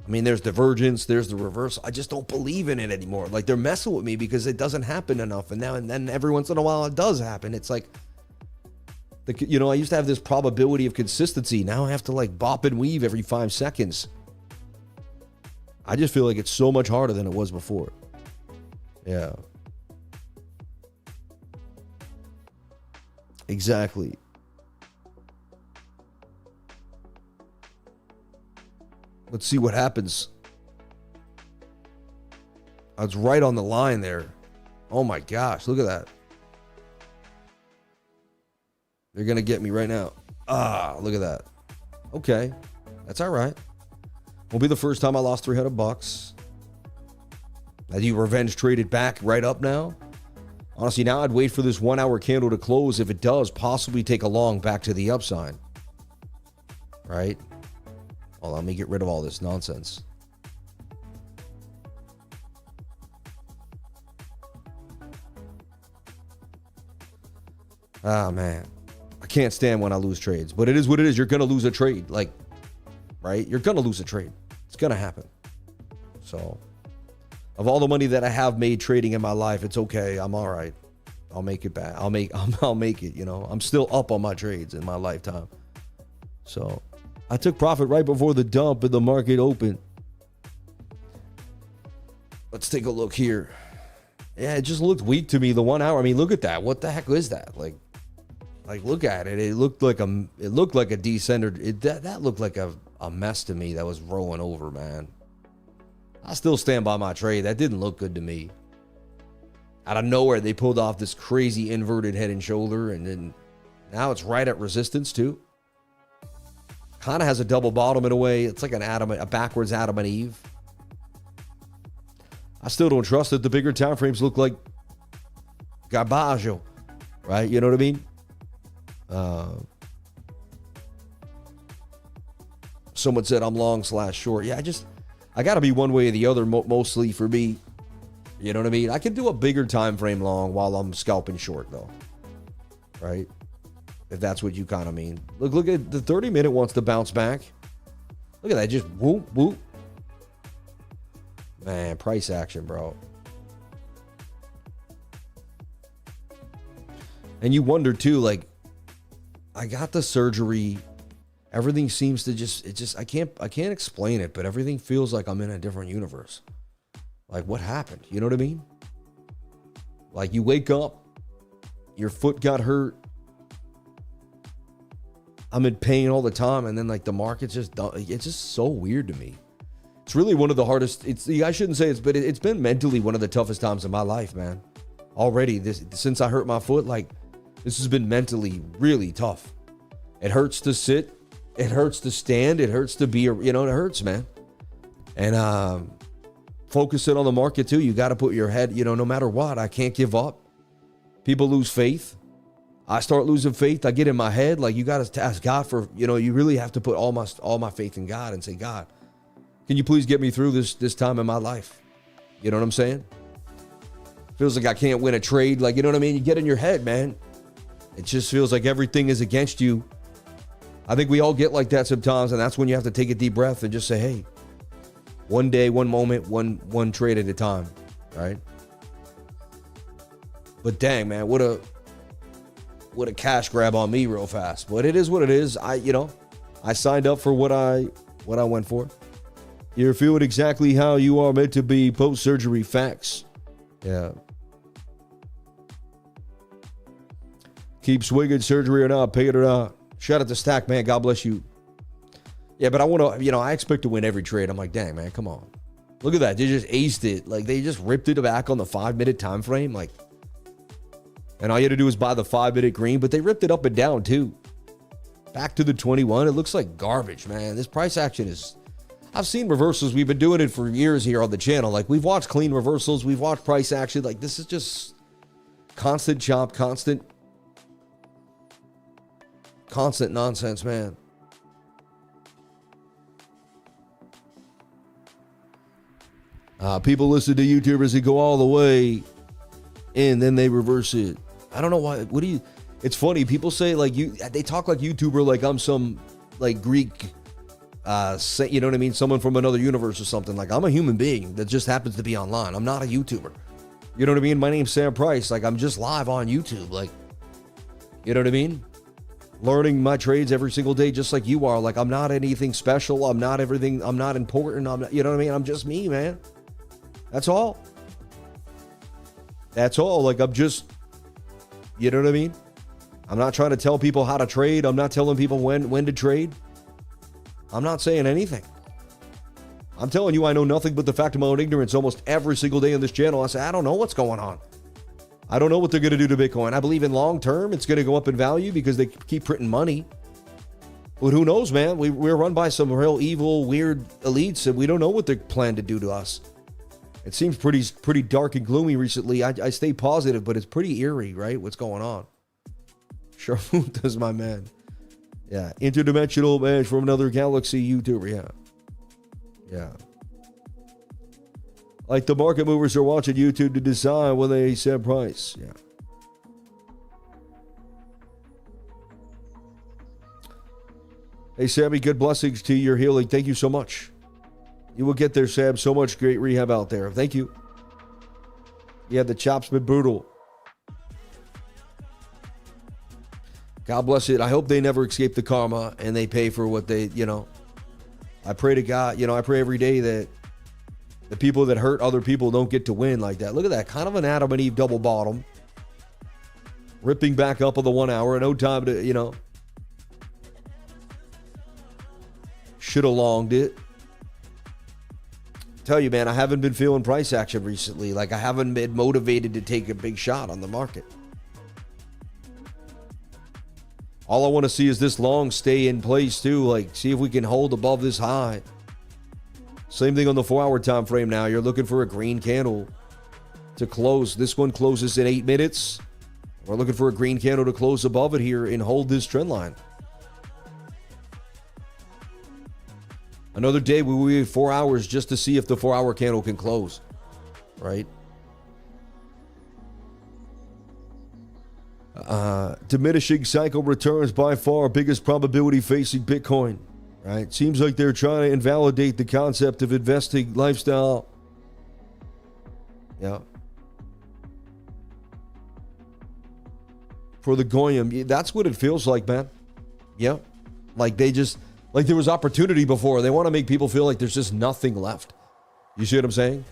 I mean, there's divergence, there's the reversal. I just don't believe in it anymore. Like, they're messing with me because it doesn't happen enough. And now and then every once in a while it does happen. It's like, you know, I used to have this probability of consistency. Now I have to like bop and weave every 5 seconds. I just feel like it's so much harder than it was before. Yeah. Exactly. Let's see what happens. I was right on the line there. Oh my gosh, look at that. They're going to get me right now. Ah, look at that. Okay, that's all right. Will be the first time I lost $300. As you revenge traded back right up now. Honestly, now I'd wait for this 1 hour candle to close. If it does, possibly take a long back to the upside. Right? Well, let me get rid of all this nonsense. Ah, man. I can't stand when I lose trades, but it is what it is. You're going to lose a trade. Like, right? You're going to lose a trade. It's going to happen. So, of all the money that I have made trading in my life, it's okay. I'm all right. I'll make it back. I'll make it, you know. I'm still up on my trades in my lifetime. So, I took profit right before the dump and the market opened. Let's take a look here. Yeah, it just looked weak to me. The 1 hour. I mean, look at that. What the heck is that? Like look at it. It looked like a descender. That looked like a mess to me that was rolling over, man. I still stand by my trade. That didn't look good to me. Out of nowhere, they pulled off this crazy inverted head and shoulder, and then now it's right at resistance too. Kind of has a double bottom in a way. It's like a backwards Adam and Eve. I still don't trust it. The bigger time frames look like garbaggio, right? You know what I mean? Someone said I'm long/short. Yeah, I got to be one way or the other mostly for me. You know what I mean? I can do a bigger time frame long while I'm scalping short though, right? If that's what you kind of mean. Look at the 30-minute wants to bounce back. Look at that, just whoop, whoop. Man, price action, bro. And you wonder too, like, I got the surgery. Everything seems to I can't explain it, but everything feels like I'm in a different universe. Like, what happened? You know what I mean? Like, you wake up, your foot got hurt. I'm in pain all the time, and then like the market's it's just so weird to me. It's really one of the hardest. I shouldn't say but it's been mentally one of the toughest times of my life, man. Already, since I hurt my foot, like this has been mentally really tough. It hurts to sit, it hurts to stand, it hurts to be, it hurts, man. And focusing on the market too. You got to put your head, no matter what. I can't give up. People lose faith. I start losing faith. I get in my head. Like, you got to ask God for, you really have to put all my faith in God and say, God, can you please get me through this time in my life? You know what I'm saying? Feels like I can't win a trade. Like, you know what I mean? You get in your head, man. It just feels like everything is against you. I think we all get like that sometimes. And that's when you have to take a deep breath and just say, hey, one day, one moment, one trade at a time. Right? But dang, man, what a cash grab on me real fast. But it is what it is. I signed up for what I went for. You're feeling exactly how you are meant to be. Post-surgery facts. Yeah. Keep swinging, surgery or not, pay it or not. Shout out to Stack, man. God bless you. Yeah, but I want to, I expect to win every trade. I'm like, dang, man, come on. Look at that. They just aced it. Like, they just ripped it back on the 5-minute time frame. Like, and all you had to do was buy the 5-minute green, but they ripped it up and down too. Back to the 21. It looks like garbage, man. This price action is... I've seen reversals. We've been doing it for years here on the channel. Like, we've watched clean reversals. We've watched price action. Like, this is just constant chop, constant nonsense, man. People listen to YouTubers that go all the way and then they reverse it. I don't know why. It's funny. People say, like, they talk like YouTuber, like I'm some, like, Greek you know what I mean? Someone from another universe or something. Like, I'm a human being that just happens to be online. I'm not a YouTuber. You know what I mean? My name's Sam Price. Like, I'm just live on YouTube. Like, you know what I mean? Learning my trades every single day, just like you are. Like, I'm not anything special. I'm not everything. I'm not important. I'm not, you know what I mean? I'm just me, man. That's all. That's all. Like, I'm just, you know what I mean? I'm not trying to tell people how to trade. I'm not telling people when to trade. I'm not saying anything. I'm telling you, I know nothing but the fact of my own ignorance almost every single day on this channel. I say, I don't know what's going on. I don't know what they're going to do to Bitcoin. I believe in long term, it's going to go up in value because they keep printing money. But who knows, man? We're run by some real evil, weird elites, and we don't know what they plan to do to us. It seems pretty dark and gloomy recently. I stay positive, but it's pretty eerie, right? What's going on? Sharmoonta's my man. Yeah, interdimensional man from another galaxy YouTuber. Yeah. Like the market movers are watching YouTube to decide when they set price. Yeah. Hey, Sammy, good blessings to your healing. Thank you so much. You will get there, Sam. So much great rehab out there. Thank you. Yeah, the chop's been brutal. God bless it. I hope they never escape the karma and they pay for what they, you know. I pray to God, you know, I pray every day that the people that hurt other people don't get to win like that. Look at that. Kind of an Adam and Eve double bottom. Ripping back up on the 1 hour. No time to, you know. Should have longed it. Tell you, man, I haven't been feeling price action recently. Like, I haven't been motivated to take a big shot on the market. All I want to see is this long stay in place too. Like, see if we can hold above this high. Same thing on the 4-hour time frame now. You're looking for a green candle to close. This one closes in 8 minutes. We're looking for a green candle to close above it here and hold this trend line. Another day we will wait 4 hours just to see if the 4-hour candle can close. Right? Diminishing cycle returns by far biggest probability facing Bitcoin. Right? Seems like they're trying to invalidate the concept of investing lifestyle. Yeah. For the Goyim, that's what it feels like, man. Yeah. Like they just, like there was opportunity before. They want to make people feel like there's just nothing left. You see what I'm saying?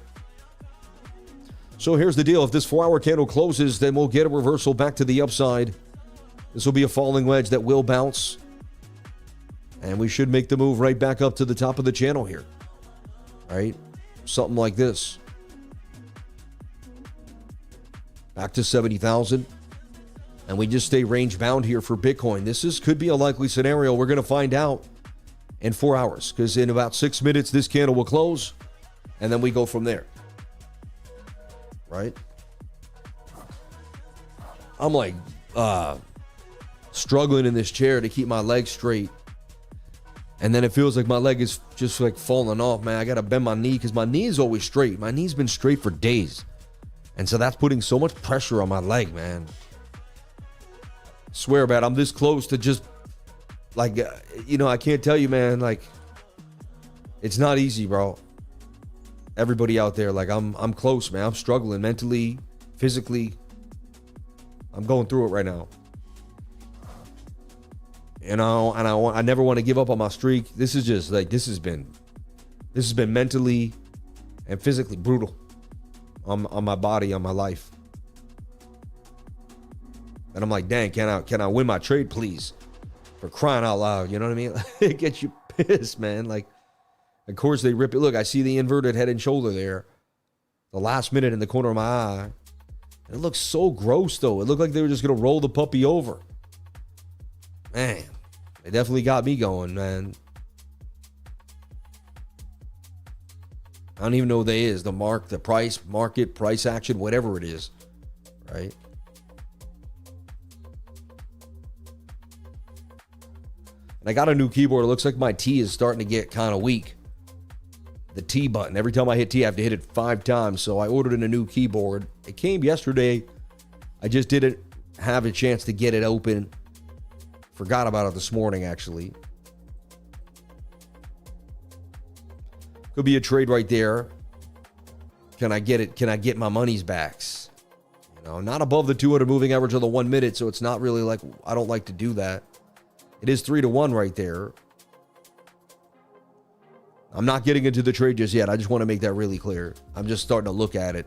So here's the deal. If this 4-hour candle closes, then we'll get a reversal back to the upside. This will be a falling wedge that will bounce. And we should make the move right back up to the top of the channel here. All right? Something like this. Back to 70,000. And we just stay range bound here for Bitcoin. This could be a likely scenario. We're going to find out in 4 hours. Because in about 6 minutes, this candle will close. And then we go from there. Right? I'm like struggling in this chair to keep my legs straight. And then it feels like my leg is just like falling off, man. I got to bend my knee because my knee is always straight. My knee's been straight for days. And so that's putting so much pressure on my leg, man. Swear about it, I'm this close to just like, you know, I can't tell you, man, like it's not easy, bro. Everybody out there, like I'm close, man. I'm struggling mentally, physically. I'm going through it right now. You know, and I never want to give up on my streak. This is just like this has been mentally and physically brutal on my body, on my life. And I'm like, dang, can I win my trade, please? For crying out loud, you know what I mean? It gets you pissed, man. Like, of course they rip it. Look, I see the inverted head and shoulder there. The last minute in the corner of my eye. It looks so gross, though. It looked like they were just going to roll the puppy over. Man, they definitely got me going, man. I don't even know what they is. The mark, the price, market, price action, whatever it is. Right? And I got a new keyboard. It looks like my T is starting to get kind of weak. The T button. Every time I hit T, I have to hit it 5 times. So I ordered a new keyboard. It came yesterday. I just didn't have a chance to get it open. Forgot about it this morning, actually. Could be a trade right there. Can I get it? Can I get my money's backs? You know, not above the 200 moving average of the 1 minute, so it's not really like, I don't like to do that. It is 3-1 right there. I'm not getting into the trade just yet. I just want to make that really clear. I'm just starting to look at it.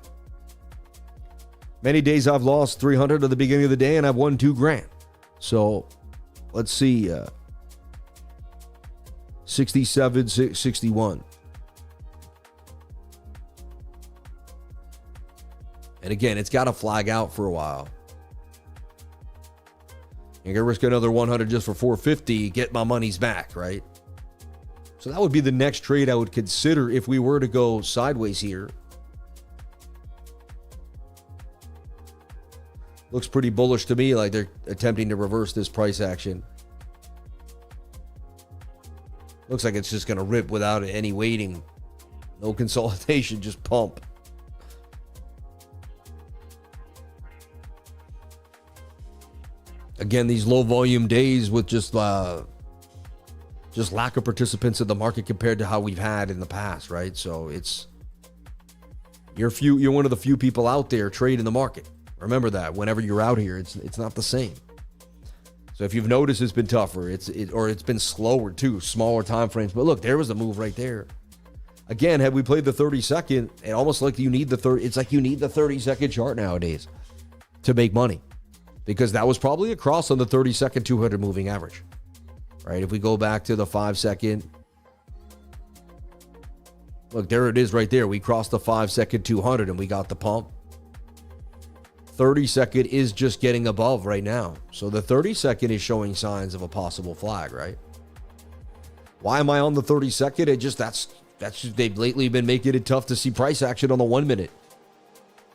Many days I've lost 300 at the beginning of the day, and I've won $2,000. So let's see. 67, 61. And again, it's got to flag out for a while. You're going to risk another 100 just for 450, get my money's back, right? So that would be the next trade I would consider if we were to go sideways here. Looks pretty bullish to me, like they're attempting to reverse this price action. Looks like it's just going to rip without any waiting. No consolidation, just pump. Again, these low volume days with just lack of participants in the market compared to how we've had in the past, right? So you're one of the few people out there trading the market. Remember that whenever you're out here, it's not the same. So if you've noticed, it's been tougher. It's been slower too, smaller time frames. But look, there was the move right there. Again, had we played the 30-second, it almost like you need the 30. It's like you need the 30-second chart nowadays to make money, because that was probably a cross on the 30-second 200 moving average, right? If we go back to the 5-second, look, there it is right there. We crossed the 5-second 200 and we got the pump. 30-second is just getting above right now. So the 30-second is showing signs of a possible flag, right? Why am I on the 30-second? They've lately been making it tough to see price action on the 1 minute.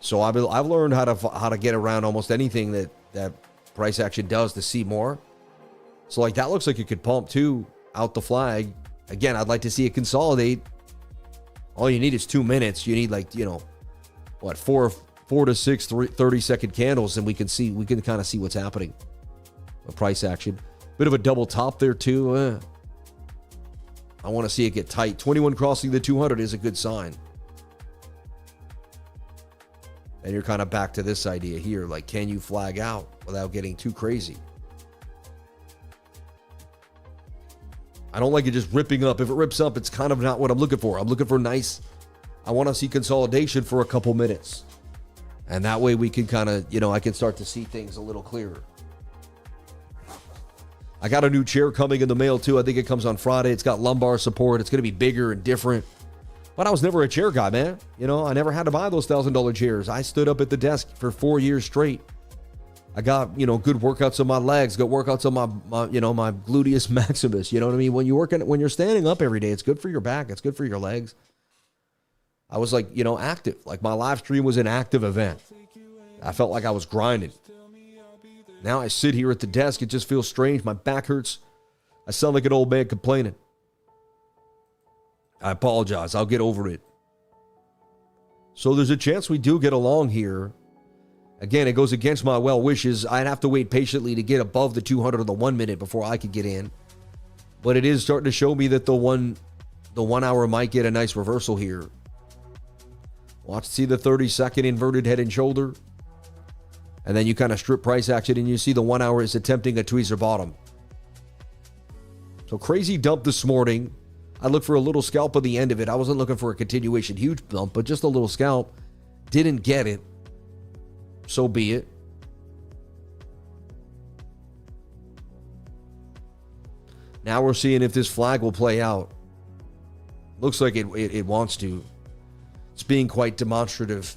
So I've learned how to get around almost anything that price action does to see more. So like that looks like it could pump too out the flag. Again, I'd like to see it consolidate. All you need is 2 minutes. You need four to six 30-second candles, and we can kind of see what's happening. A price action. Bit of a double top there too. I want to see it get tight. 21 crossing the 200 is a good sign. And you're kind of back to this idea here. Like, can you flag out without getting too crazy? I don't like it just ripping up. If it rips up, it's kind of not what I'm looking for. I'm looking for nice. I want to see consolidation for a couple minutes. And that way we can kind of, I can start to see things a little clearer. I got a new chair coming in the mail too. I think it comes on Friday. It's got lumbar support. It's going to be bigger and different. But I was never a chair guy, man. I never had to buy those $1,000 chairs. I stood up at the desk for 4 years straight. I got, good workouts on my legs, got workouts on my gluteus maximus. You know what I mean? When you're standing up every day, it's good for your back. It's good for your legs. I was like, active. Like my live stream was an active event. I felt like I was grinding. Now I sit here at the desk. It just feels strange. My back hurts. I sound like an old man complaining. I apologize. I'll get over it. So there's a chance we do get along here. Again, it goes against my well wishes. I'd have to wait patiently to get above the 200 or the 1 minute before I could get in. But it is starting to show me that the one hour might get a nice reversal here. Watch, see the 30-second inverted head and shoulder. And then you kind of strip price action and you see the 1 hour is attempting a tweezer bottom. So crazy dump this morning. I looked for a little scalp at the end of it. I wasn't looking for a continuation huge dump, but just a little scalp. Didn't get it. So be it. Now we're seeing if this flag will play out. Looks like it wants to. It's being quite demonstrative.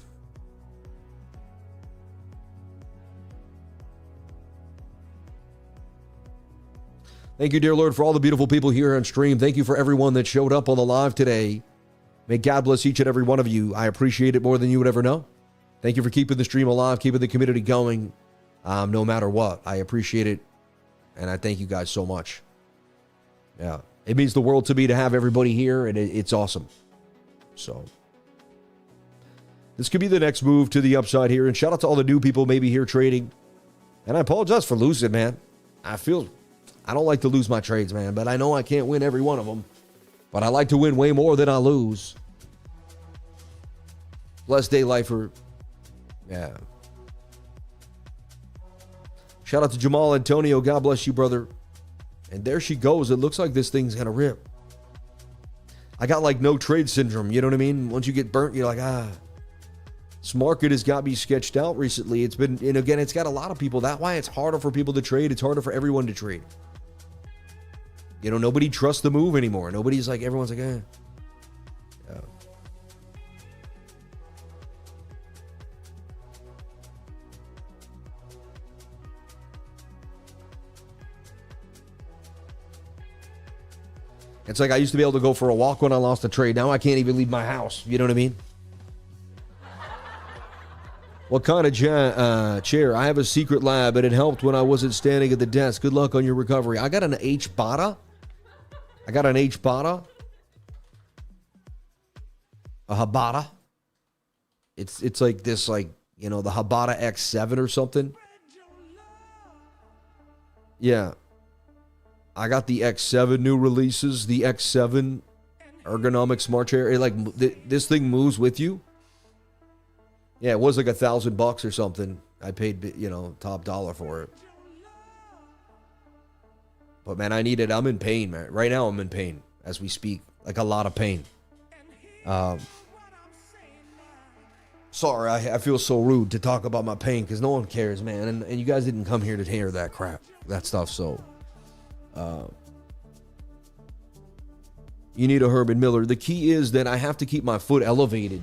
Thank you, dear Lord, for all the beautiful people here on stream. Thank you for everyone that showed up on the live today. May God bless each and every one of you. I appreciate it more than you would ever know. Thank you for keeping the stream alive, keeping the community going, no matter what. I appreciate it, and I thank you guys so much. Yeah, it means the world to me to have everybody here, and it's awesome. So this could be the next move to the upside here, and shout out to all the new people maybe here trading. And I apologize for losing, man. I don't like to lose my trades, man, but I know I can't win every one of them. But I like to win way more than I lose. Blessed day, lifer. Yeah. Shout out to Jamal Antonio. God bless you, brother. And there she goes. It looks like this thing's going to rip. I got like no trade syndrome. You know what I mean? Once you get burnt, you're like, this market has got me sketched out recently. It's been, and again, it's got a lot of people. That's why it's harder for people to trade. It's harder for everyone to trade. You know, nobody trusts the move anymore. Nobody's like, everyone's like, Yeah. It's like I used to be able to go for a walk when I lost a trade. Now I can't even leave my house. You know what I mean? What kind of chair? I have a secret lab, and it helped when I wasn't standing at the desk. Good luck on your recovery. I got an H-Bata. A Habata. It's like this, like, you know, the Habata X7 or something. Yeah. I got the X7 new releases, the X7 ergonomic smart chair. It, like, this thing moves with you. Yeah, it was like $1,000 or something. I paid, you know, top dollar for it. But man, I need it. I'm in pain, man. Right now, I'm in pain as we speak, like a lot of pain. Sorry, I feel so rude to talk about my pain because no one cares, man. And you guys didn't come here to hear that crap, that stuff. So. You need a Herman Miller. The key is that I have to keep my foot elevated.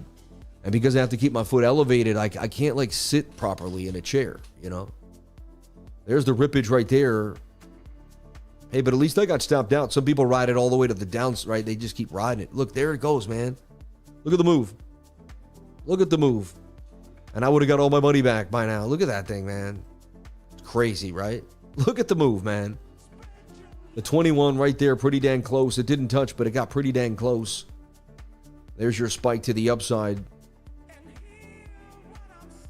And because I have to keep my foot elevated, I can't like sit properly in a chair, you know. There's the rippage right there. Hey, but at least I got stopped out. Some people ride it all the way to the downs, right? They just keep riding it. Look, there it goes, man. Look at the move. Look at the move. And I would have got all my money back by now. Look at that thing, man. It's crazy, right? Look at the move, man. The 21 right there, pretty dang close. It didn't touch, but it got pretty dang close. There's your spike to the upside.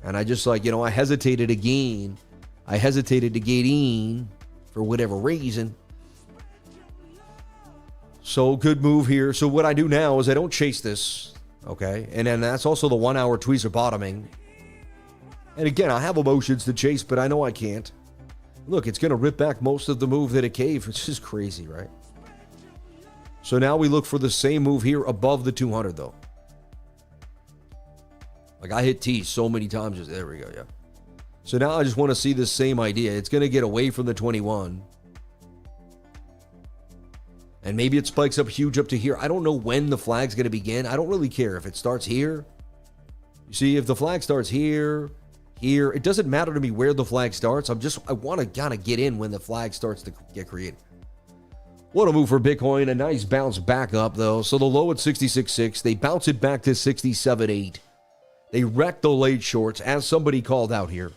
And I just like, you know, I hesitated again. I hesitated to get in for whatever reason. So good move here. So what I do now is I don't chase this. Okay. And then that's also the 1 hour tweezer bottoming. And again, I have emotions to chase, but I know I can't. Look, it's going to rip back most of the move that it gave. It's just crazy, right? So now we look for the same move here above the 200, though. Like I hit T so many times. Just there we go, yeah. So now I just want to see the same idea. It's going to get away from the 21. And maybe it spikes up huge up to here. I don't know when the flag's going to begin. I don't really care if it starts here. You see, if the flag starts here, it doesn't matter to me where the flag starts. I want to kind of get in when the flag starts to get created. What a move for Bitcoin. A nice bounce back up, though. So the low at 66.6. They bounce it back to 67.8. They wrecked the late shorts, as somebody called out here.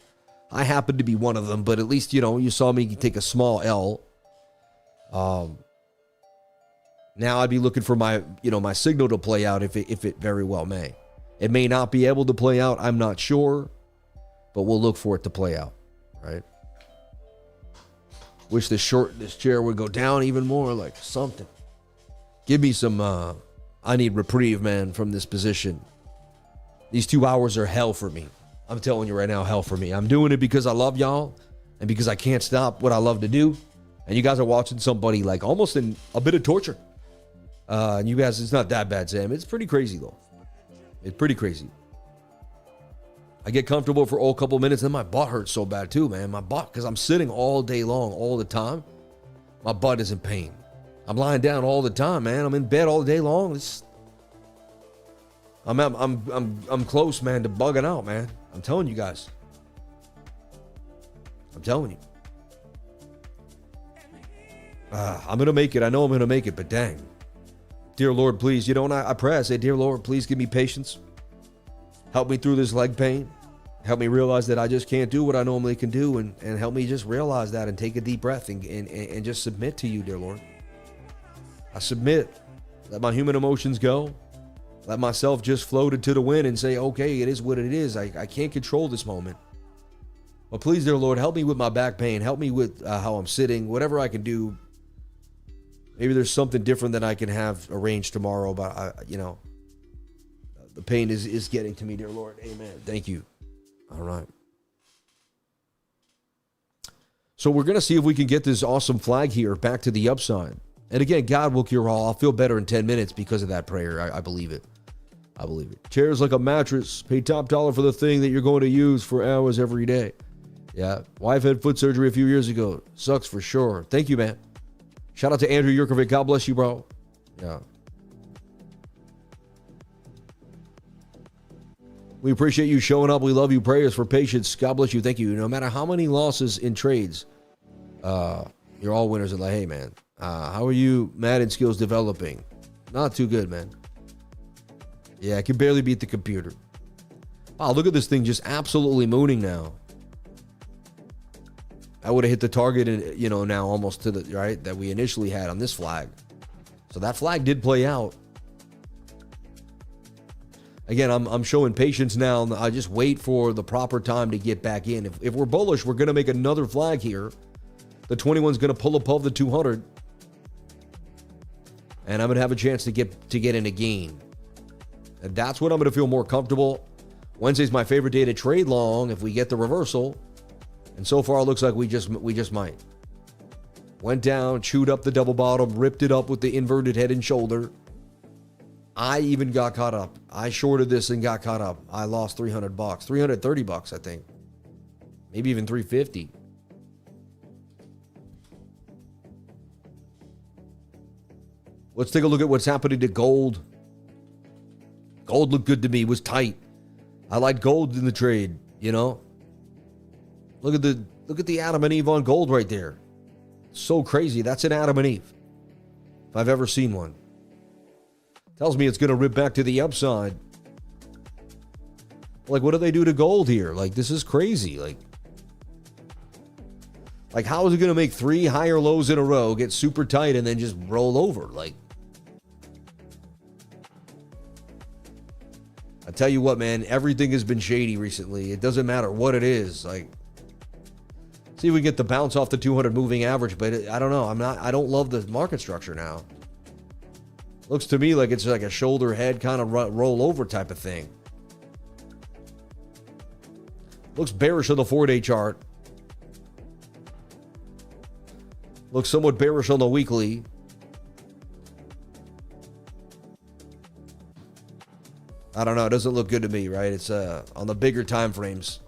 I happen to be one of them, but at least, you know, you saw me take a small L. Now I'd be looking for my signal to play out if it very well may. It may not be able to play out. I'm not sure. But we'll look for it to play out, right? Wish this chair would go down even more, like something. Give me some, I need reprieve, man, from this position. These 2 hours are hell for me. I'm telling you right now, hell for me. I'm doing it because I love y'all and because I can't stop what I love to do. And you guys are watching somebody like almost in a bit of torture. And you guys, it's not that bad, Sam. It's pretty crazy, though. It's pretty crazy. I get comfortable for a couple minutes, then my butt hurts so bad too, man. My butt, because I'm sitting all day long, all the time. My butt is in pain. I'm lying down all the time, man. I'm in bed all day long. I'm close, man, to bugging out, man. I'm telling you guys. I'm telling you. I'm gonna make it. I know I'm gonna make it, but dang, dear Lord, please. You know, and I pray. I say, dear Lord, please give me patience. Help me through this leg pain. Help me realize that I just can't do what I normally can do, and help me just realize that and take a deep breath and just submit to you, dear Lord. I submit. Let my human emotions go. Let myself just float into the wind and say, okay, it is what it is. I can't control this moment. But please, dear Lord, help me with my back pain. Help me with how I'm sitting. Whatever I can do Maybe there's something different that I can have arranged tomorrow, but the pain is getting to me, dear Lord. Amen. Thank you. All right. So we're going to see if we can get this awesome flag here back to the upside. And again, God will cure all. I'll feel better in 10 minutes because of that prayer. I believe it. I believe it. Chairs like a mattress. Pay top dollar for the thing that you're going to use for hours every day. Yeah. Wife had foot surgery a few years ago. Sucks for sure. Thank you, man. Shout out to Andrew Yurkovic. God bless you, bro. Yeah. We appreciate you showing up. We love you. Prayers for patience. God bless you. Thank you. No matter how many losses in trades, you're all winners. And like, hey, man, how are you? Madden skills developing? Not too good, man. Yeah, I can barely beat the computer. Wow, look at this thing just absolutely mooning now. I would have hit the target, and now almost to the right that we initially had on this flag. So that flag did play out. Again, I'm showing patience now. I just wait for the proper time to get back in. If we're bullish, we're going to make another flag here. The 21's going to pull above the 200. And I'm going to have a chance to get in a gain. And that's when I'm going to feel more comfortable. Wednesday's my favorite day to trade long if we get the reversal. And so far, it looks like we just might. Went down, chewed up the double bottom, ripped it up with the inverted head and shoulder. I even got caught up. I shorted this and got caught up. I lost $300, $330, I think. Maybe even $350. Let's take a look at what's happening to gold. Gold looked good to me. It was tight. I like gold in the trade, Look at the Adam and Eve on gold right there. So crazy. That's an Adam and Eve. If I've ever seen one. Tells me it's going to rip back to the upside. Like, what do they do to gold here? Like, this is crazy. Like how is it going to make 3 higher lows in a row, get super tight, and then just roll over? Like, I tell you what, man, everything has been shady recently. It doesn't matter what it is. Like, see if we get the bounce off the 200 moving average, but I don't know. I don't love the market structure now. Looks to me like it's like a shoulder head kind of roll over type of thing. Looks bearish on the 4-day chart. Looks somewhat bearish on the weekly. I don't know. It doesn't look good to me, right? It's on the bigger time frames.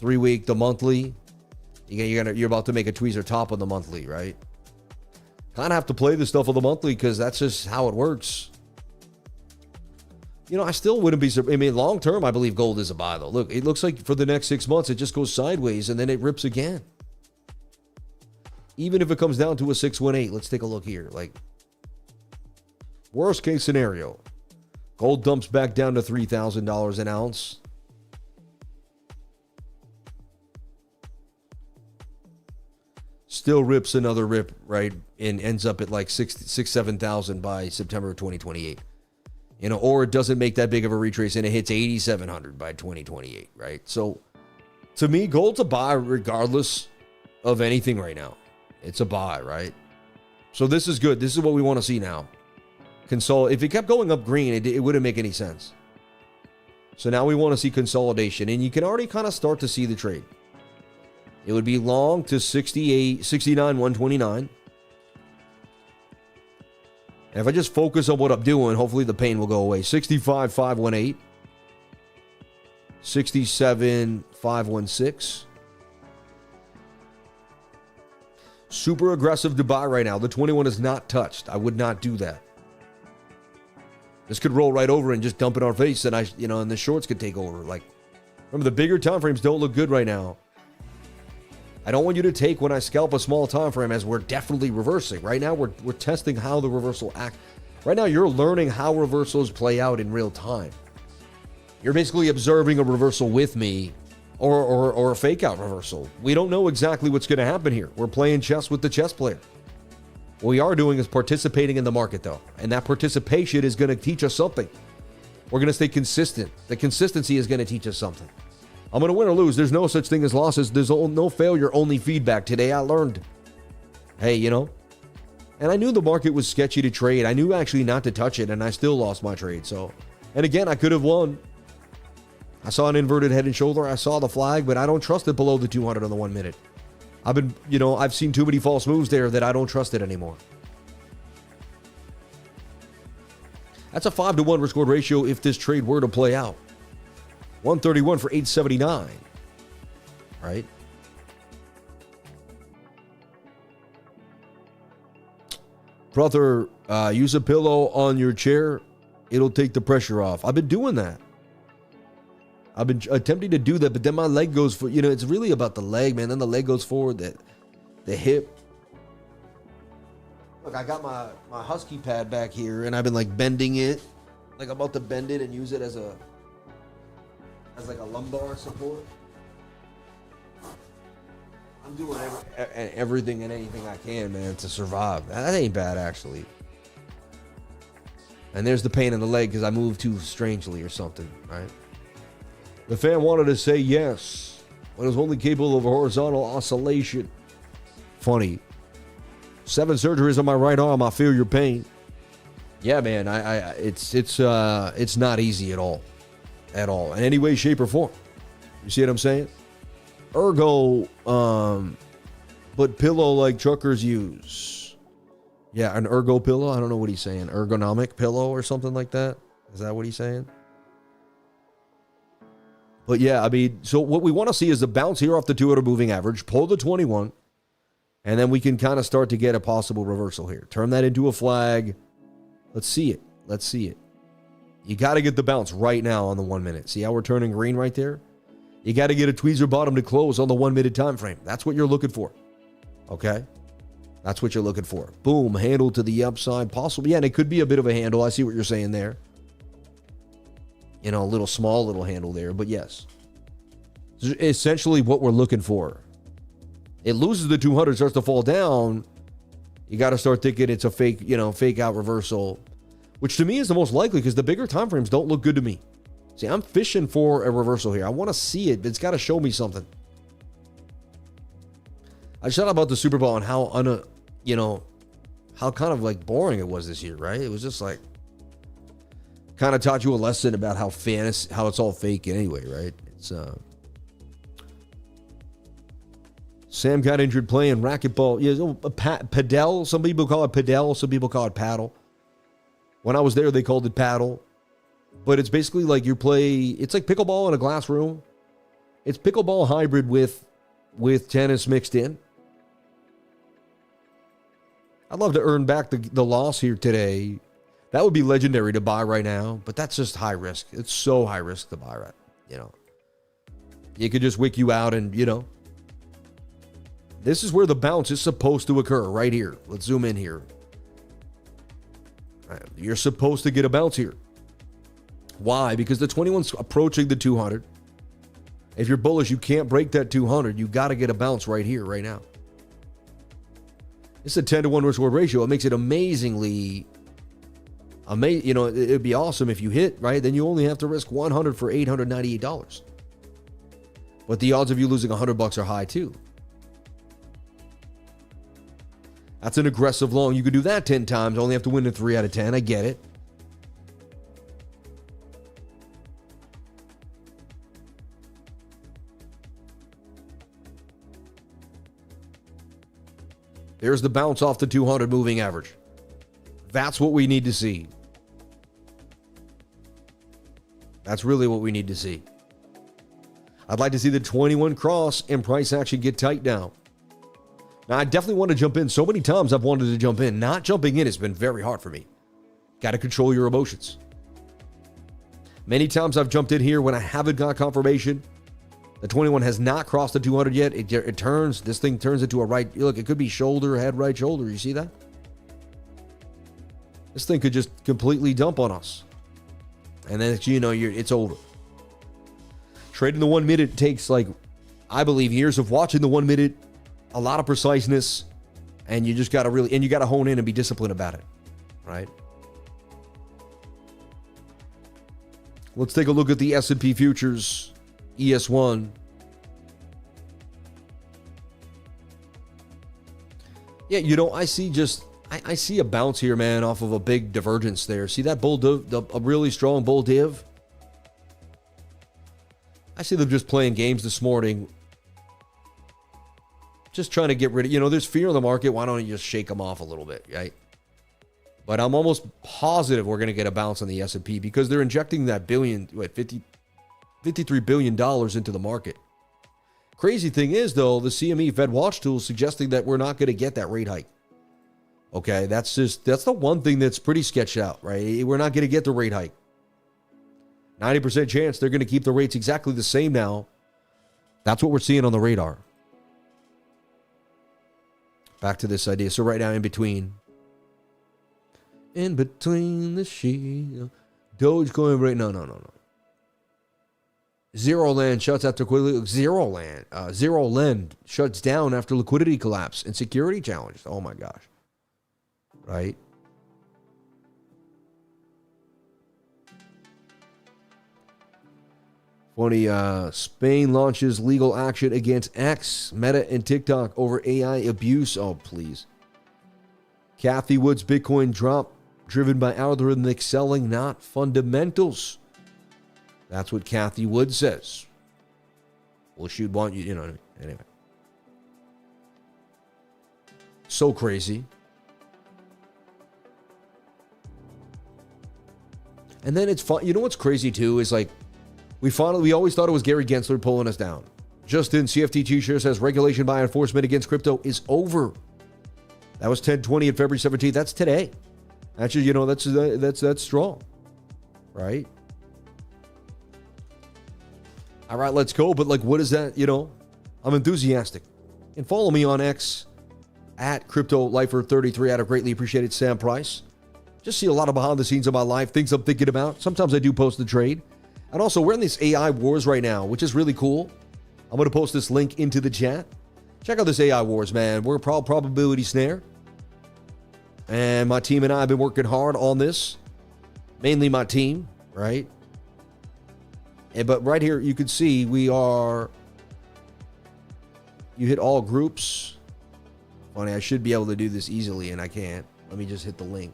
3-week, the monthly. You're about to make a tweezer top on the monthly, right? Kind of have to play this stuff on the monthly because that's just how it works. I still wouldn't be surprised. I mean, long term, I believe gold is a buy, though. Look, it looks like for the next 6 months, it just goes sideways and then it rips again. Even if it comes down to a 618, let's take a look here. Like, worst case scenario, gold dumps back down to $3,000 an ounce. Still rips another rip, right? And ends up at like 7,000 by September of 2028. Or it doesn't make that big of a retrace and it hits 8,700 by 2028, right? So to me, gold's a buy regardless of anything right now. It's a buy, right? So this is good. This is what we want to see now. If it kept going up green, it wouldn't make any sense. So now we want to see consolidation, and you can already kind of start to see the trade. It would be long to 69, 129. And if I just focus on what I'm doing, hopefully the pain will go away. 65, 518. 67, 516. Super aggressive to buy right now. The 21 is not touched. I would not do that. This could roll right over and just dump in our face, and and the shorts could take over. Like, remember, the bigger time frames don't look good right now. I don't want you to take when I scalp a small time frame as we're definitely reversing. Right now, we're testing how the reversal acts. Right now, you're learning how reversals play out in real time. You're basically observing a reversal with me or a fake out reversal. We don't know exactly what's going to happen here. We're playing chess with the chess player. What we are doing is participating in the market, though. And that participation is going to teach us something. We're going to stay consistent. The consistency is going to teach us something. I'm going to win or lose. There's no such thing as losses. There's no failure, only feedback. Today I learned, hey, And I knew the market was sketchy to trade. I knew actually not to touch it, and I still lost my trade. So, and again, I could have won. I saw an inverted head and shoulder. I saw the flag, but I don't trust it below the 200 on the 1 minute. I've seen too many false moves there that I don't trust it anymore. That's a 5-to-1 risk reward ratio if this trade were to play out. 131 for 879. Right? Brother, use a pillow on your chair. It'll take the pressure off. I've been doing that. I've been attempting to do that, but then my leg goes for, it's really about the leg, man. Then the leg goes forward, the hip. Look, I got my husky pad back here, and I've been like bending it. Like I'm about to bend it and use it as like a lumbar support. I'm doing everything and anything I can, man, to survive. That ain't bad, actually. And there's the pain in the leg because I moved too strangely or something, right? The fan wanted to say yes, but it was only capable of a horizontal oscillation. Funny. 7 surgeries on my right arm. I feel your pain. Yeah, man. It's not easy at all, in any way, shape, or form. You see what I'm saying? Ergo, but pillow like truckers use. Yeah, an ergo pillow. I don't know what he's saying. Ergonomic pillow or something like that. Is that what he's saying? But yeah, I mean, so what we want to see is the bounce here off the 200 moving average, pull the 21, and then we can kind of start to get a possible reversal here. Turn that into a flag. Let's see it. Let's see it. You got to get the bounce right now on the 1 minute. See how we're turning green right there? You got to get a tweezer bottom to close on the 1 minute time frame. That's what you're looking for. Okay? That's what you're looking for. Boom, handle to the upside. Possibly, yeah, and it could be a bit of a handle. I see what you're saying there. A little small little handle there, but yes. Essentially what we're looking for. It loses the 200, starts to fall down. You got to start thinking it's a fake, fake out reversal, which to me is the most likely because the bigger time frames don't look good to me. See, I'm fishing for a reversal here. I want to see it, but it's got to show me something. I shot about the Super Bowl and how how kind of like boring it was this year, right? It was just like kind of taught you a lesson about how it's all fake anyway, right? It's Sam got injured playing racquetball. Yeah, padel. Some people call it padel. Some people call it paddle. When I was there, they called it paddle. But it's basically like it's like pickleball in a glass room. It's pickleball hybrid with tennis mixed in. I'd love to earn back the loss here today. That would be legendary to buy right now, but that's just high risk. It's so high risk to buy right. It could just wick you out and, This is where the bounce is supposed to occur, right here. Let's zoom in here. You're supposed to get a bounce here. Why? Because the 21's approaching the 200. If you're bullish, you can't break that 200. You got to get a bounce right here, right now. It's a 10-to-1 risk reward ratio. It makes it amazingly it'd be awesome if you hit, right? Then you only have to risk 100 for $898. But the odds of you losing $100 are high too. That's an aggressive long. You could do that 10 times, only have to win in 3 out of 10. I get it. There's the bounce off the 200 moving average. That's what we need to see. That's really what we need to see. I'd like to see the 21 cross and price action get tight now. Now, I definitely want to jump in. So many times I've wanted to jump in. Not jumping in has been very hard for me. Got to control your emotions. Many times I've jumped in here when I haven't got confirmation. The 21 has not crossed the 200 yet. It turns. This thing turns into a right. Look, it could be shoulder, head, right shoulder. You see that? This thing could just completely dump on us. And then, it's over. Trading the 1 minute takes, I believe, years of watching the 1 minute, a lot of preciseness, and you just got to you got to hone in and be disciplined about it, right? Let's take a look at the S&P futures, ES1. Yeah, I see I see a bounce here, man, off of a big divergence there. See that bull div, a really strong bull div? I see them just playing games this morning. Just trying to get rid of, there's fear in the market. Why don't you just shake them off a little bit, right? But I'm almost positive we're going to get a bounce on the S&P because they're injecting that $53 billion into the market. Crazy thing is, though, the CME Fed Watch tool is suggesting that we're not going to get that rate hike. Okay, that's the one thing that's pretty sketched out, right? We're not going to get the rate hike. 90% chance they're going to keep the rates exactly the same now. That's what we're seeing on the radar. Back to this idea. So right now, in between the sheet, Dogecoin right no. Zero Land shuts after Zero Land shuts down after liquidity collapse and security challenges. Oh my gosh. Right? Funny, Spain launches legal action against X, Meta, and TikTok over AI abuse. Oh, please. Kathy Wood's Bitcoin drop driven by algorithmic selling, not fundamentals. That's what Kathy Wood says. Well, she'd want you, anyway. So crazy. And then it's fun. You know what's crazy too is like, we always thought it was Gary Gensler pulling us down. Justin CFTG share says regulation by enforcement against crypto is over. That was 10/20 and February 17th. That's today. Actually, that's strong, right? All right, let's go. But like, what is that? I'm enthusiastic. And follow me on X at CryptoLifer33. I'd greatly appreciate it, Sam Price. Just see a lot of behind the scenes of my life, things I'm thinking about. Sometimes I do post the trade. And also, we're in these AI wars right now, which is really cool. I'm going to post this link into the chat. Check out this AI wars, man. We're a probability snare. And my team and I have been working hard on this. Mainly my team, right? But right here, you can see you hit all groups. Funny, I should be able to do this easily, and I can't. Let me just hit the link.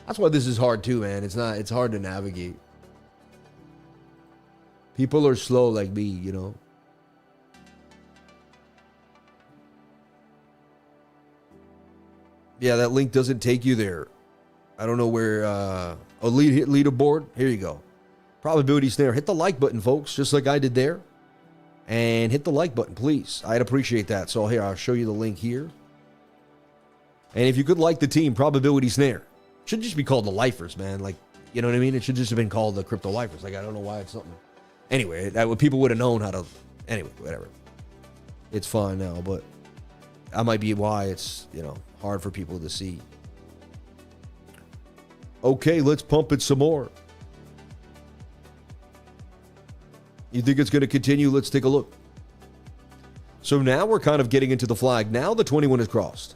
That's why this is hard too, man. It's hard to navigate. People are slow like me, Yeah, that link doesn't take you there. I don't know where. Leaderboard. Here you go. Probability snare. Hit the like button, folks, just like I did there. And hit the like button, please. I'd appreciate that. So here, I'll show you the link here. And if you could like the team, Probability Snare. It should just be called the Lifers, man. Like, you know what I mean? It should just have been called the Crypto Lifers. Like, I don't know why it's something. Anyway, people would have known how to. Anyway, whatever. It's fine now, but that might be why it's, hard for people to see. Okay, let's pump it some more. You think it's going to continue? Let's take a look. So now we're kind of getting into the flag. Now the 21 is crossed.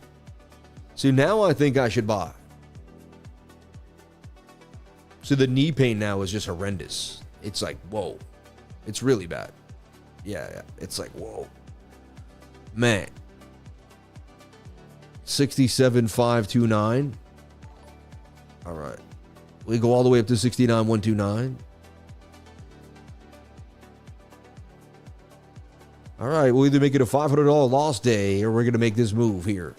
So now I think I should buy. So the knee pain now is just horrendous. It's like, whoa. It's really bad. Yeah. It's like, whoa. Man. 67,529. All right. We go all the way up to 69,129. All right. We'll either make it a $500 loss day or we're going to make this move here.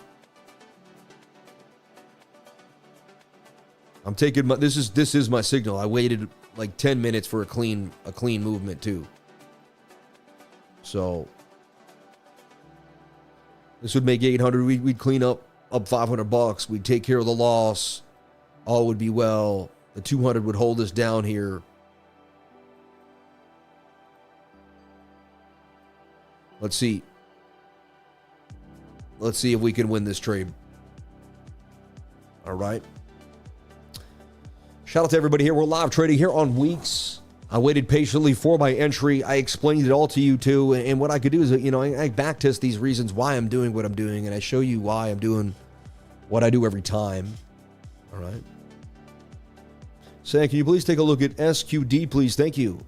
I'm taking my, this is my signal. I waited like 10 minutes for a clean movement too. So this would make 800. We'd clean up $500. We'd take care of the loss. All would be well. The 200 would hold us down here. Let's see. Let's see if we can win this trade. All right. Shout out to everybody here. We're live trading here on Weeks. I waited patiently for my entry. I explained it all to you too. And what I could do is, I back test these reasons why I'm doing what I'm doing. And I show you why I'm doing what I do every time. All right. Sam, can you please take a look at SQD, please? Thank you.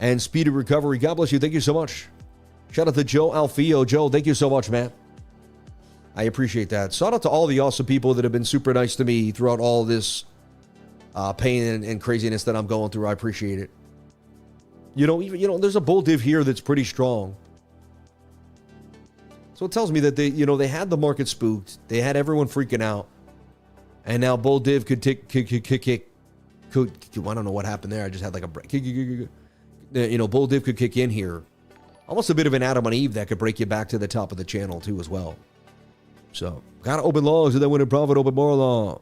And Speedy Recovery. God bless you. Thank you so much. Shout out to Joe Alfio. Joe, thank you so much, man. I appreciate that. Shout out to all the awesome people that have been super nice to me throughout all this pain and craziness that I'm going through. I appreciate it. There's a bull div here that's pretty strong. So it tells me that they had the market spooked. They had everyone freaking out. And now bull div could kick. I don't know what happened there. I just had like a break. Bull div could kick in here. Almost a bit of an Adam and Eve that could break you back to the top of the channel too as well. So, gotta open longs and then when in profit, open more long.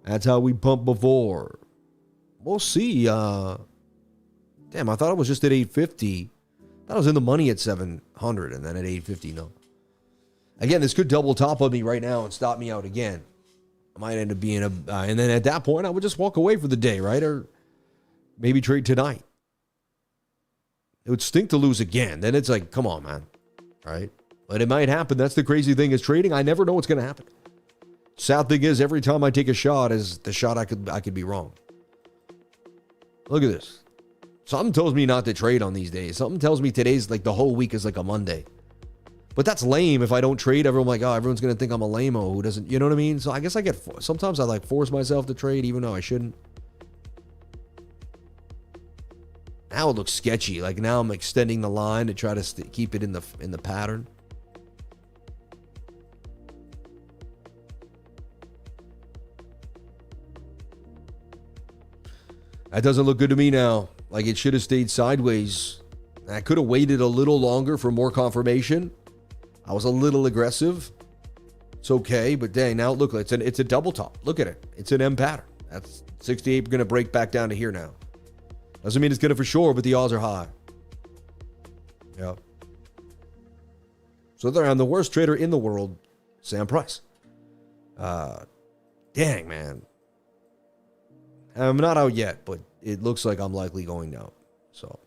That's how we pumped before. We'll see. Damn, I thought it was just at 850. I thought I was in the money at 700 and then at 850, no. Again, this could double top on me right now and stop me out again. I might end up being and then at that point, I would just walk away for the day, right? Or maybe trade tonight. It would stink to lose again. Then it's like, come on, man. Right? But it might happen. That's the crazy thing is trading. I never know what's going to happen. Sad thing is, every time I take a shot is the shot I could be wrong. Look at this. Something tells me not to trade on these days. Something tells me today's like the whole week is like a Monday. But that's lame. If I don't trade, everyone's like, oh, everyone's going to think I'm a lame-o who doesn't, you know what I mean? So I guess sometimes I like force myself to trade even though I shouldn't. Now it looks sketchy. Like now I'm extending the line to try to keep it in the pattern. That doesn't look good to me now. Like it should have stayed sideways. I could have waited a little longer for more confirmation. I was a little aggressive. It's okay, but dang, now look, it's a double top. Look at it. It's an M pattern. That's 68 going to break back down to here now. Doesn't mean it's going to for sure, but the odds are high. Yeah. So there, I'm the worst trader in the world, Sam Price. Dang, man. I'm not out yet, but it looks like I'm likely going down. So.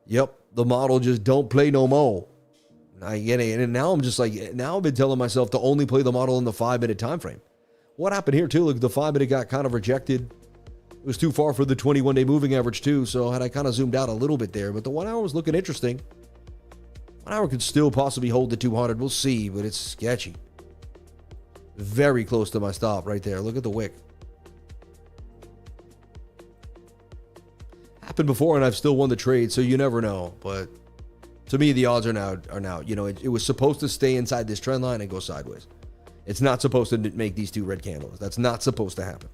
Yep, the model just don't play no more. I get it. And now I'm just like, now I've been telling myself to only play the model in the 5-minute time frame. What happened here too? Look, the 5-minute got kind of rejected. It was too far for the 21-day moving average too. So had I kind of zoomed out a little bit there, but the 1 hour was looking interesting. 1 hour could still possibly hold the 200. We'll see, but it's sketchy. Very close to my stop right there. Look at the wick. Happened before and I've still won the trade, so you never know. But to me, the odds are now, it was supposed to stay inside this trend line and go sideways. It's not supposed to make these two red candles. That's not supposed to happen.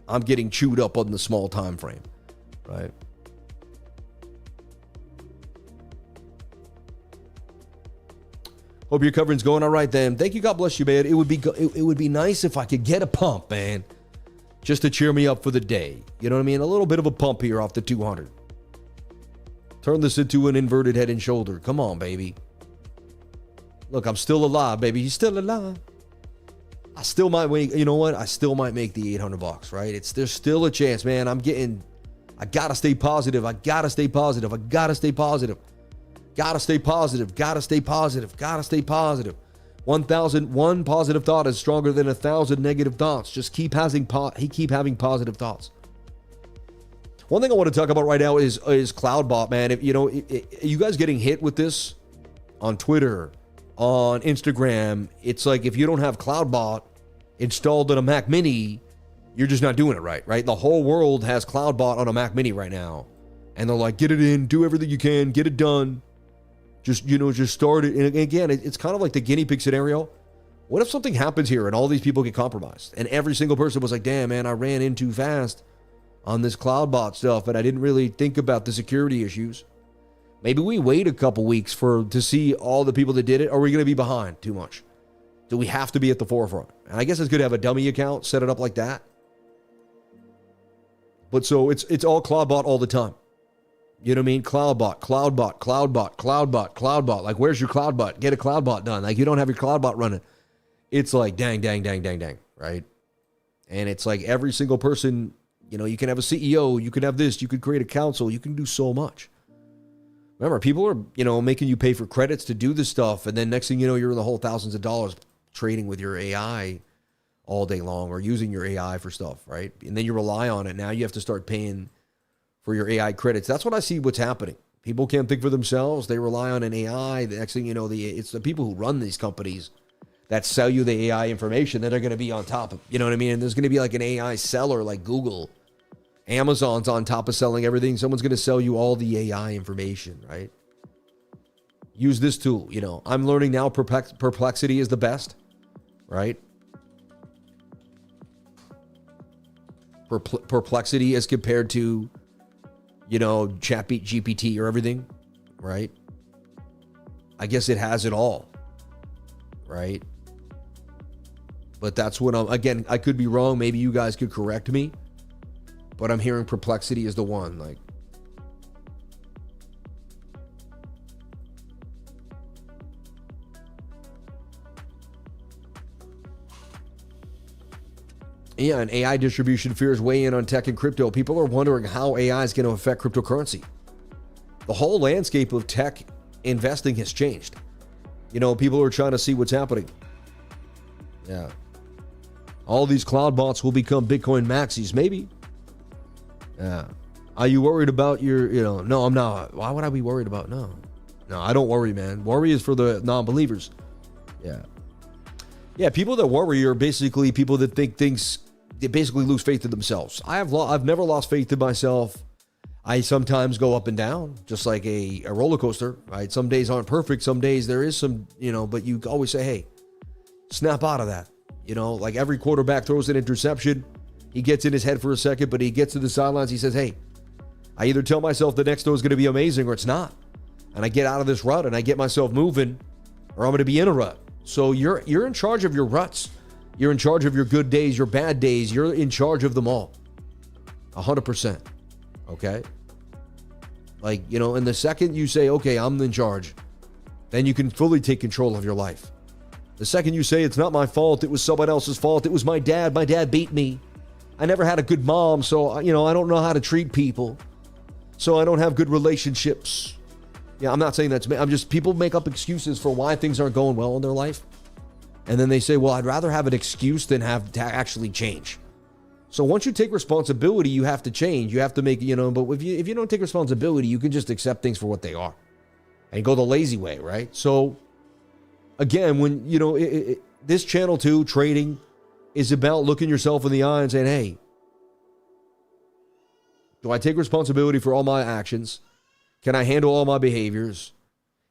I'm getting chewed up on the small time frame, right? Hope your covering's going all right then. Thank you. God bless you, man. It would be nice if I could get a pump, man. Just to cheer me up for the day. You know what I mean? A little bit of a pump here off the 200. Turn this into an inverted head and shoulder. Come on, baby. Look, I'm still alive, baby. He's still alive. I still might make, you know what? I still might make the 800 bucks, right? There's still a chance, man. I gotta stay positive. I gotta stay positive. I gotta stay positive. Gotta stay positive. Gotta stay positive. Gotta stay positive. 1,001 positive thought is stronger than 1,000 negative thoughts. Just keep having positive thoughts. One thing I want to talk about right now is CloudBot, man. If you guys getting hit with this on Twitter, on Instagram, it's like if you don't have CloudBot installed on a Mac Mini, you're just not doing it right? The whole world has CloudBot on a Mac Mini right now, and they're like, get it in, do everything you can, get it done. Just start it. And again, it's kind of like the guinea pig scenario. What if something happens here and all these people get compromised? And every single person was like, damn, man, I ran in too fast on this CloudBot stuff, and I didn't really think about the security issues. Maybe we wait a couple weeks to see all the people that did it. Or are we going to be behind too much? Do we have to be at the forefront? And I guess it's good to have a dummy account, set it up like that. But so it's all CloudBot all the time. You know what I mean? CloudBot. Like, where's your CloudBot? Get a CloudBot done. Like, you don't have your CloudBot running. It's like, dang, right? And it's like every single person, you can have a CEO, you can have this, you could create a council, you can do so much. Remember, people are, making you pay for credits to do this stuff, and then next thing you know, you're in the whole thousands of dollars trading with your AI all day long or using your AI for stuff, right? And then you rely on it. Now you have to start paying for your AI credits. That's what I see what's happening. People can't think for themselves. They rely on an AI. The next thing you know, it's the people who run these companies that sell you the AI information that are going to be on top of, you know what I mean? And there's going to be like an AI seller like Google. Amazon's on top of selling everything. Someone's going to sell you all the AI information, right? Use this tool. You know, I'm learning now Perplexity is the best, right? Perplexity as compared to, you know, GPT or everything, right? I guess it has it all, right? But that's what again, I could be wrong. Maybe you guys could correct me. But I'm hearing Perplexity is the one. Like, yeah, and AI distribution fears weigh in on tech and crypto. People are wondering how AI is going to affect cryptocurrency. The whole landscape of tech investing has changed. You know, people are trying to see what's happening. Yeah. All these cloud bots will become Bitcoin maxis, maybe. Yeah. Are you worried about your, you know, no, I'm not. Why would I be worried about? No, I don't worry, man. Worry is for the non-believers. Yeah. Yeah, people that worry are basically people that think things, they basically lose faith in themselves. I've never lost faith in myself. I sometimes go up and down, just like a roller coaster, right? Some days aren't perfect. Some days there is some, you know, but you always say, hey, snap out of that. You know, like every quarterback throws an interception. He gets in his head for a second, but he gets to the sidelines. He says, hey, I either tell myself the next throw is going to be amazing or it's not. And I get out of this rut and I get myself moving or I'm going to be in a rut. So you're in charge of your ruts. You're in charge of your good days, your bad days. You're in charge of them all. 100%. Okay? Like, you know, and the second you say, okay, I'm in charge, then you can fully take control of your life. The second you say, it's not my fault, it was someone else's fault, it was my dad beat me. I never had a good mom, so, you know, I don't know how to treat people. So I don't have good relationships. Yeah, I'm not saying that's me. I'm just, people make up excuses for why things aren't going well in their life. And then they say, well, I'd rather have an excuse than have to actually change. So once you take responsibility, you have to change. You have to make, you know, but if you don't take responsibility, you can just accept things for what they are and go the lazy way, right? So again, when, you know, this channel too, trading, is about looking yourself in the eye and saying, hey, do I take responsibility for all my actions? Can I handle all my behaviors?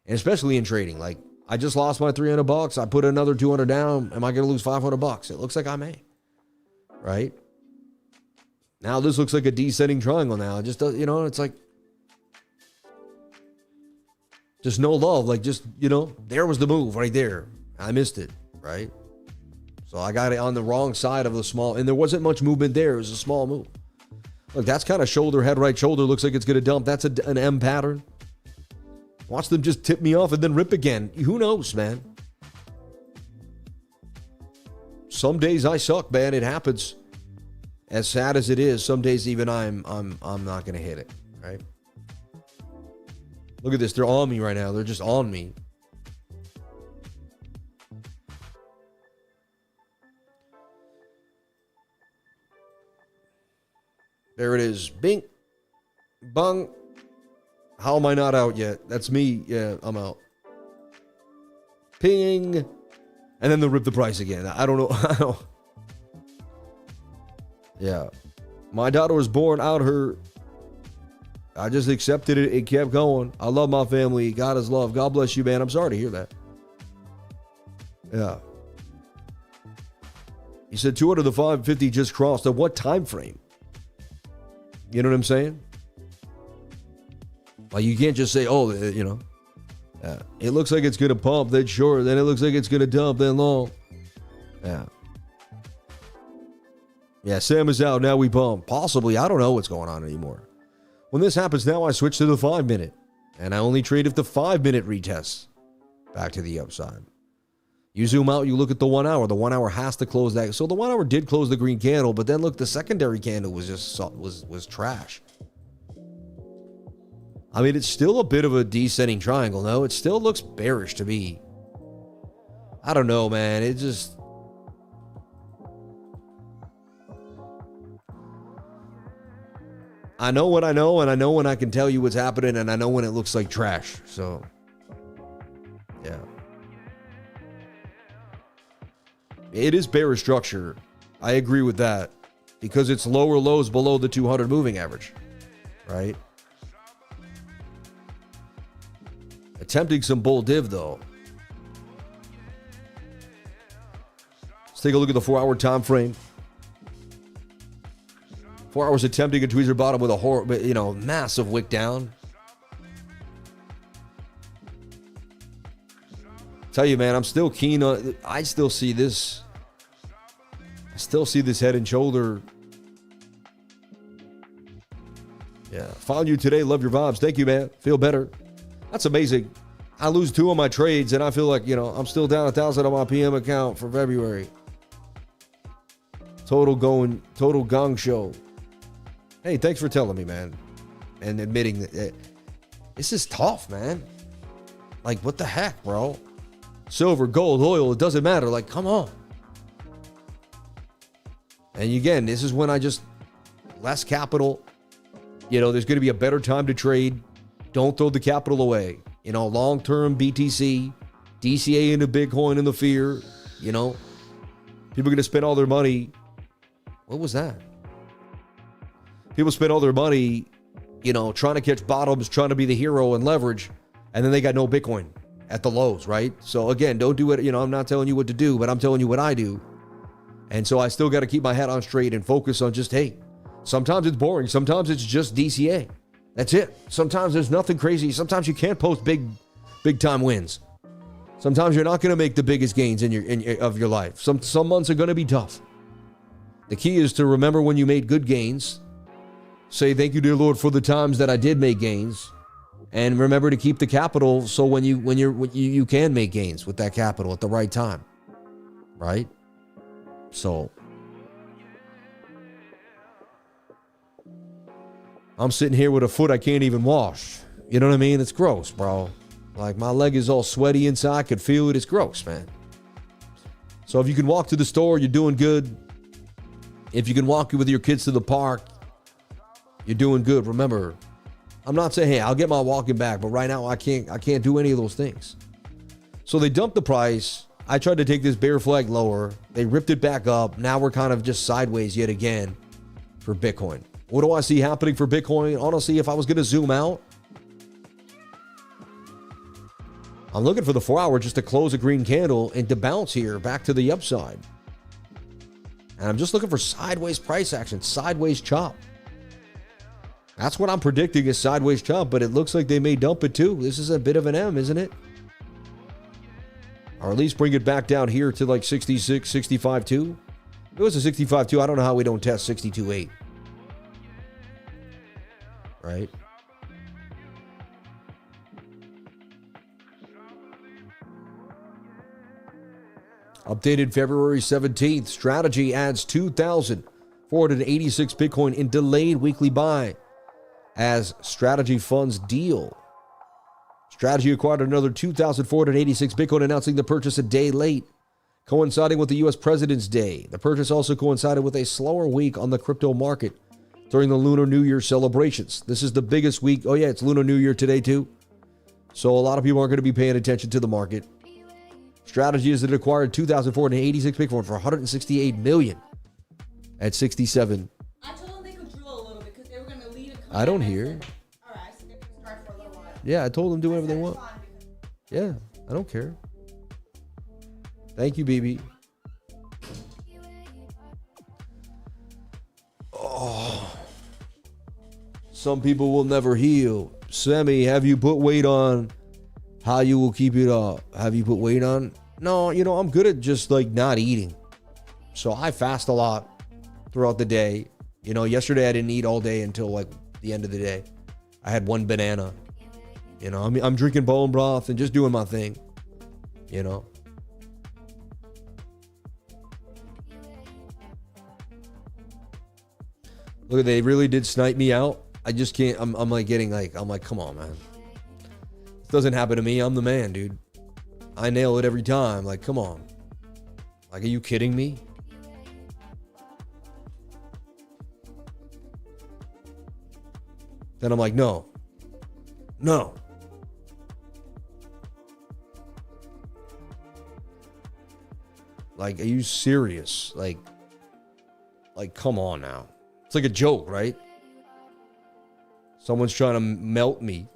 And especially in trading, like I just lost my $300. I put another 200 down. Am I going to lose $500? It looks like I may, right? Now this looks like a descending triangle now. It just does, you know, it's like just no love. Like just, you know, there was the move right there. I missed it, right? So I got it on the wrong side of the small, and there wasn't much movement there. It was a small move. Look, that's kind of shoulder, head, right shoulder. Looks like it's going to dump. That's an M pattern. Watch them just tip me off and then rip again. Who knows, man? Some days I suck, man. It happens. As sad as it is, some days even I'm not going to hit it, right? Look at this. They're on me right now. They're just on me. There it is. Bing. Bung. How am I not out yet? That's me. Yeah, I'm out. Ping. And then they'll rip the price again. I don't know. Yeah. My daughter was born out her. I just accepted it. It kept going. I love my family. God is love. God bless you, man. I'm sorry to hear that. Yeah. He said 200 to 550 just crossed. At what time frame? You know what I'm saying? Like you can't just say, oh, you know, it looks like it's going to pump, then short, then it looks like it's going to dump, then long. Yeah. Yeah, Sam is out, now we pump. Possibly, I don't know what's going on anymore. When this happens now, I switch to the 5 minute. And I only trade if the 5 minute retests back to the upside. You zoom out, you look at the 1 hour. The 1 hour has to close that. So the 1 hour did close the green candle, but then look, the secondary candle was just was trash. I mean, it's still a bit of a descending triangle. No, it still looks bearish to me. I don't know, man. It just, I know what I know, and I know when I can tell you what's happening, and I know when it looks like trash. So, yeah. It is bearish structure. I agree with that. Because it's lower lows below the 200 moving average. Right? Attempting some bull div, though. Let's take a look at the 4-hour time frame. 4 hours attempting a tweezer bottom with a massive wick down. Tell you, man, I'm still keen on. I still see this. I still see this head and shoulder. Yeah, found you today. Love your vibes. Thank you, man. Feel better. That's amazing. I lose 2 of my trades, and I feel like I'm still down 1,000 on my PM account for February. Total gong show. Hey, thanks for telling me, man, and admitting that this is tough, man. Like, what the heck, bro? Silver, gold, oil, it doesn't matter. Like, come on. And again, this is when I just less capital. There's going to be a better time to trade. Don't throw the capital away. Long-term BTC, DCA into Bitcoin in the fear. People are going to spend all their money. What was that? People spend all their money, trying to catch bottoms, trying to be the hero and leverage, and then they got no Bitcoin at the lows, right? So again, don't do it. I'm not telling you what to do, but I'm telling you what I do. And so I still got to keep my head on straight and focus on just, hey, sometimes it's boring. Sometimes it's just DCA. That's it. Sometimes there's nothing crazy. Sometimes you can't post big time wins. Sometimes you're not going to make the biggest gains of your life. Some months are going to be tough. The key is to remember when you made good gains. Say, thank you, dear Lord, for the times that I did make gains. And remember to keep the capital so when you can make gains with that capital at the right time. Right? So I'm sitting here with a foot I can't even wash. You know what I mean? It's gross, bro. Like, my leg is all sweaty inside. I could feel it. It's gross, man. So if you can walk to the store, you're doing good. If you can walk with your kids to the park, you're doing good. Remember, I'm not saying, hey, I'll get my walking back, but right now I can't do any of those things. So they dumped the price. I tried to take this bear flag lower. They ripped it back up. Now we're kind of just sideways yet again for Bitcoin. What do I see happening for Bitcoin? Honestly, if I was going to zoom out, I'm looking for the 4-hour just to close a green candle and to bounce here back to the upside. And I'm just looking for sideways price action, sideways chop. That's what I'm predicting is sideways chop, but it looks like they may dump it too. This is a bit of an M, isn't it? Or at least bring it back down here to like 66, 65.2. If it was a 65.2, I don't know how we don't test 62.8. Right? Updated February 17th. Strategy adds 2,486 Bitcoin in delayed weekly buy as Strategy funds deal. Strategy acquired another 2,486 Bitcoin, announcing the purchase a day late, coinciding with the U.S. President's Day. The purchase also coincided with a slower week on the crypto market during the Lunar New Year celebrations. This is the biggest week. Oh, yeah, it's Lunar New Year today, too. So a lot of people aren't going to be paying attention to the market. Strategy is that it acquired 2,486 Bitcoin for $168 million at 67. I told them they could drill a little bit because they were going to lead a I don't hear. All right, so they can start for a little while. Yeah, I told them do whatever they want. Yeah, I don't care. Thank you, BB. Oh. Some people will never heal. Semi, have you put weight on? How you will keep it up? Have you put weight on? No, I'm good at just like not eating. So I fast a lot throughout the day. Yesterday I didn't eat all day until like the end of the day. I had one banana. I'm drinking bone broth and just doing my thing. Look, they really did snipe me out. I just can't. I'm like getting like, I'm like, come on, man. This doesn't happen to me. I'm the man, dude. I nail it every time. Like, come on. Like, are you kidding me? Then I'm like, no. No. Like, are you serious? Like, come on now. It's like a joke, right? Someone's trying to melt me.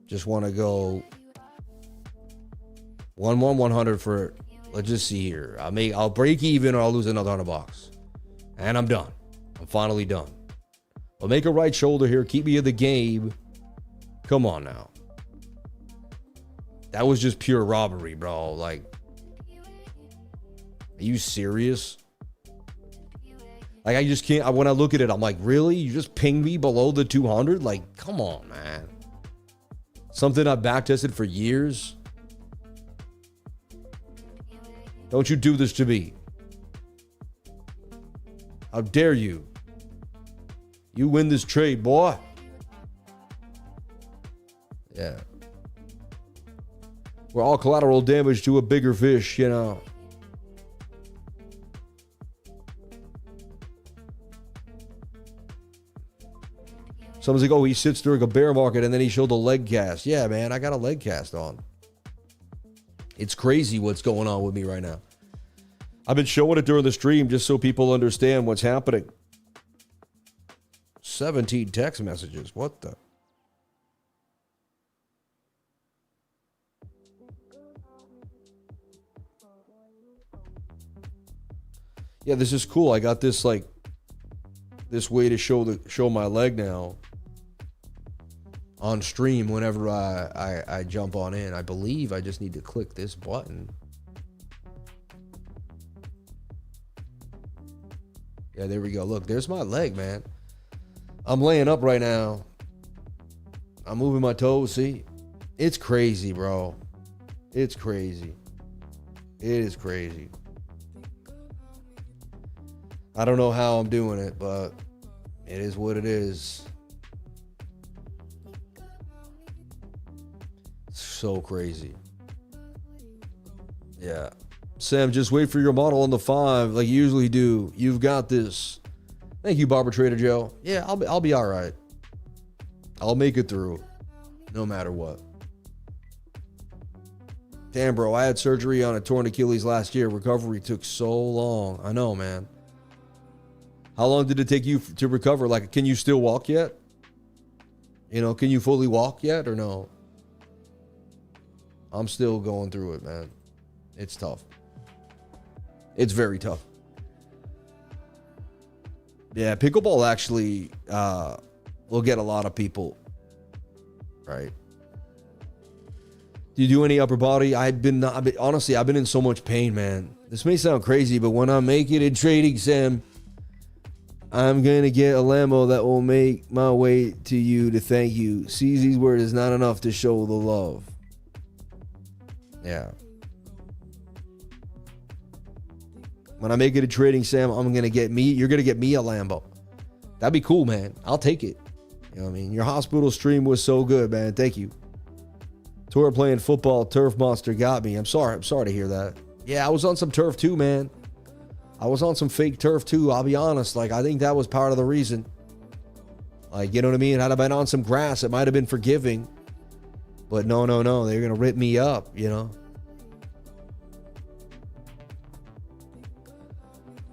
Just want to go 100 for, let's just see here. I'll break even or I'll lose another $100. And I'm done. I'm finally done. I'll make a right shoulder here. Keep me in the game. Come on now. That was just pure robbery, bro. Like, are you serious? Like, I just can't. When I look at it, I'm like, really? You just pinged me below the 200? Like, come on, man. Something I've backtested for years. Don't you do this to me. How dare you? You win this trade, boy. Yeah. We're all collateral damage to a bigger fish, you know. Someone's like, oh, he sits during a bear market and then he showed a leg cast. Yeah, man, I got a leg cast on. It's crazy what's going on with me right now. I've been showing it during the stream just so people understand what's happening. 17 text messages. What the? Yeah, this is cool. I got this like this way to show my leg now on stream whenever I jump on in. I believe I just need to click this button. Yeah, there we go. Look, there's my leg, man. I'm laying up right now. I'm moving my toes, see? It's crazy, bro. It's crazy. It is crazy. I don't know how I'm doing it, but it is what it is. So crazy. Yeah. Sam, just wait for your model on the 5 like you usually do. You've got this. Thank you, Barber Trader Joe. Yeah, I'll be all right. I'll make it through no matter what. Damn, bro, I had surgery on a torn Achilles last year. Recovery took so long. I know, man. How long did it take you to recover? Like, can you still walk yet? You know, can you fully walk yet or no? I'm still going through it, man. It's tough. It's very tough. Yeah, pickleball actually will get a lot of people, right? Do you do any upper body? Honestly, I've been in so much pain, man. This may sound crazy, but when I make it in trading, Sam, I'm going to get a Lambo that will make my way to you to thank you. CZ's word is not enough to show the love. Yeah. When I make it a trading, Sam, you're going to get me a Lambo. That'd be cool, man. I'll take it. You know what I mean? Your hospital stream was so good, man. Thank you. Tora playing football, Turf Monster got me. I'm sorry to hear that. Yeah, I was on some turf too, man. I was on some fake turf too, I'll be honest. Like, I think that was part of the reason. Like, you know what I mean? Had I been on some grass, it might have been forgiving. But no. They're going to rip me up, you know?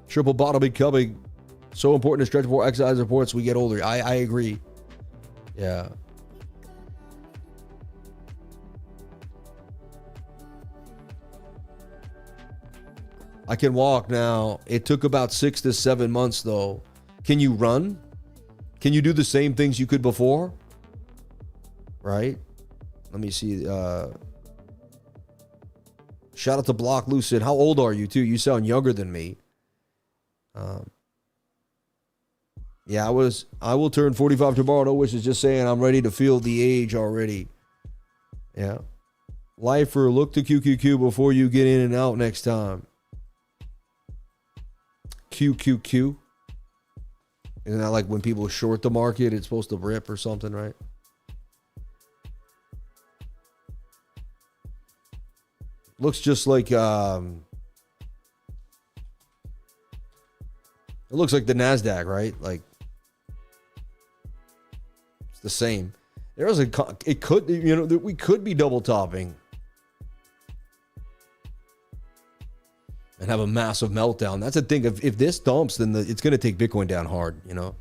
Triple bottle becoming so important to stretch more exercise reports we get older. I agree. Yeah. I can walk now. It took about 6 to 7 months though. Can you run? Can you do the same things you could before? Right? Let me see. Shout out to Block Lucid. How old are you too? You sound younger than me. Yeah, I will turn 45 tomorrow, which is just saying I'm ready to feel the age already. Yeah. Lifer, look to QQQ before you get in and out next time. QQQ. Isn't that like when people short the market, it's supposed to rip or something, right? Looks just like it looks like the NASDAQ, right? Like it's the same. There is it could, you know, we could be double topping and have a massive meltdown. That's the thing. If this dumps, then it's going to take Bitcoin down hard, you know.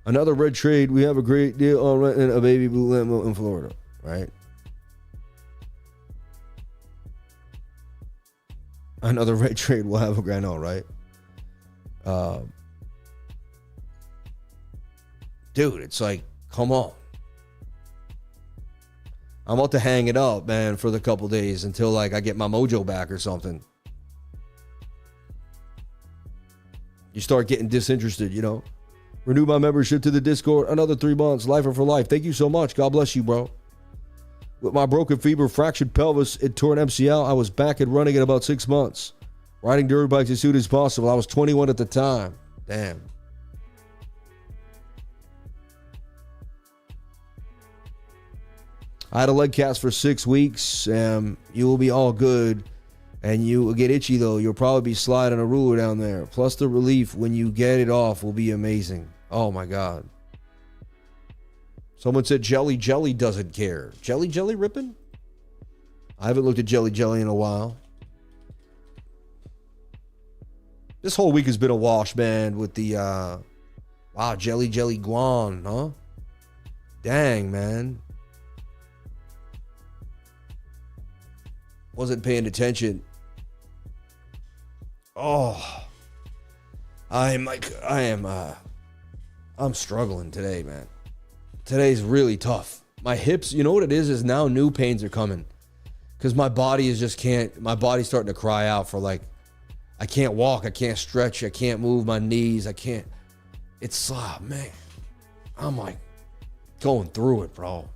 Another red trade. We have a great deal on renting a baby blue limo in Florida, right? Another red trade. We'll have a grand old, right? Dude, it's like, come on. I'm about to hang it up, man, for the couple days until like I get my mojo back or something. You start getting disinterested, you know. Renew my membership to the Discord. Another 3 months. Lifer for life. Thank you so much. God bless you, bro. With my broken femur, fractured pelvis, it tore an MCL. I was back and running in about 6 months. Riding dirt bikes as soon as possible. I was 21 at the time. Damn. I had a leg cast for 6 weeks. You will be all good. And you will get itchy, though. You'll probably be sliding a ruler down there. Plus, the relief when you get it off will be amazing. Oh, my God. Someone said Jelly Jelly doesn't care. Jelly Jelly ripping? I haven't looked at Jelly Jelly in a while. This whole week has been a wash, man, with the, wow, Jelly Jelly Guan, huh? Dang, man. Wasn't paying attention. Oh, I'm struggling today, man. Today's really tough. My hips, you know what it is now new pains are coming. Because my body is just my body's starting to cry out for like, I can't walk, I can't stretch, I can't move my knees, I can't. It's, man, I'm like going through it, bro.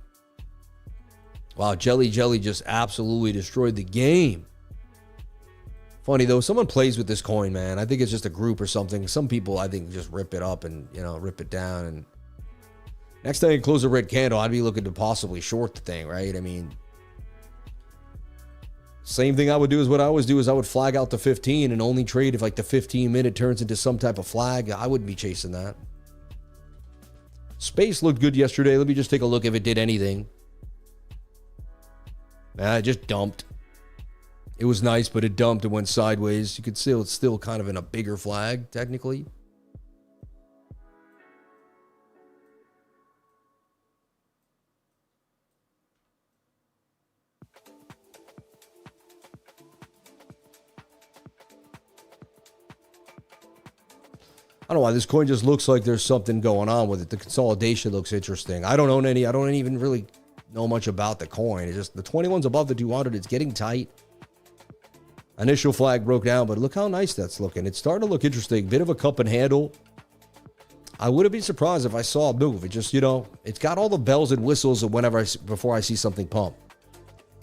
Wow, Jelly Jelly just absolutely destroyed the game. Funny though, someone plays with this coin, man. I think it's just a group or something. Some people, I think, just rip it up and, you know, rip it down. And next time you close a red candle, I'd be looking to possibly short the thing, right? I mean, same thing I would do is what I always do is I would flag out the 15 and only trade if like the 15-minute turns into some type of flag. I wouldn't be chasing that. Space looked good yesterday. Let me just take a look if it did anything. It just dumped. It was nice, but it dumped and went sideways. You could see it's still kind of in a bigger flag, technically. I don't know why this coin just looks like there's something going on with it. The consolidation looks interesting. I don't own any. I don't even really know much about the coin. It's just the 21's above the 200. It's getting tight. Initial flag broke down, but look how nice that's looking. It's starting to look interesting. Bit of a cup and handle. I wouldn't be surprised if I saw a move. It just, you know, it's got all the bells and whistles of whenever before I see something pump.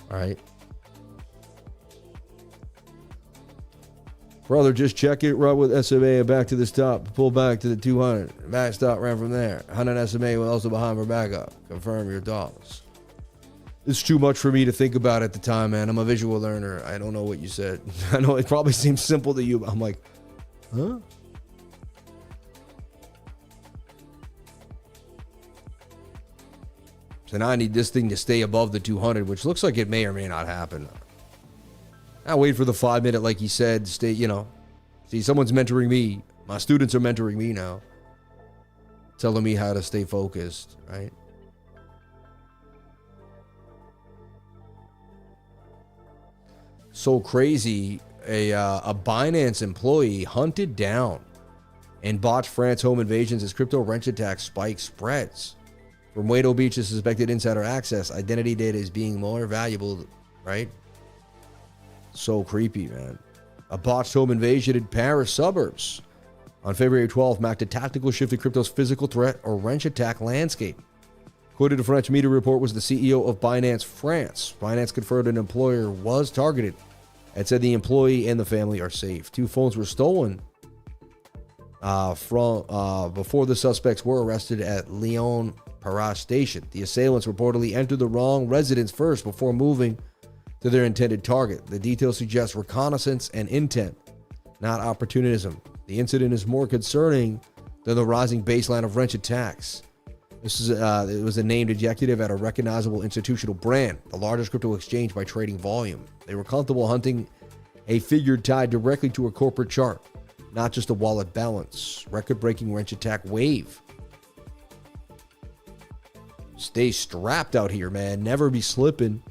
All right. Brother, just check it. Run with SMA and back to the stop. Pull back to the 200. Back stop ran from there. 100 SMA was also behind for backup. Confirm your thoughts. It's too much for me to think about at the time, man. I'm a visual learner. I don't know what you said. I know it probably seems simple to you, but I'm like, huh? So now I need this thing to stay above the 200, which looks like it may or may not happen. I'll wait for the 5 minute, like he said, stay, you know. See, someone's mentoring me. My students are mentoring me now. Telling me how to stay focused, right? So crazy, a Binance employee hunted down and botched France home invasions as crypto wrench attack spike spreads. From Wado Beach's suspected insider access, identity data is being more valuable, right? So creepy, man. A botched home invasion in Paris suburbs on February 12th marked a tactical shift in crypto's physical threat or wrench attack landscape. Quoted a French media report was the CEO of Pionex France. Pionex confirmed an employer was targeted and said the employee and the family are safe. 2 phones were stolen before the suspects were arrested at Lyon Paras station. The assailants reportedly entered the wrong residence first before moving to their intended target. The details suggest reconnaissance and intent, not opportunism. The incident is more concerning than the rising baseline of wrench attacks. It was a named executive at a recognizable institutional brand, the largest crypto exchange by trading volume. They were comfortable hunting a figure tied directly to a corporate chart, not just a wallet balance. Record-breaking wrench attack wave. Stay strapped out here, man. Never be slipping.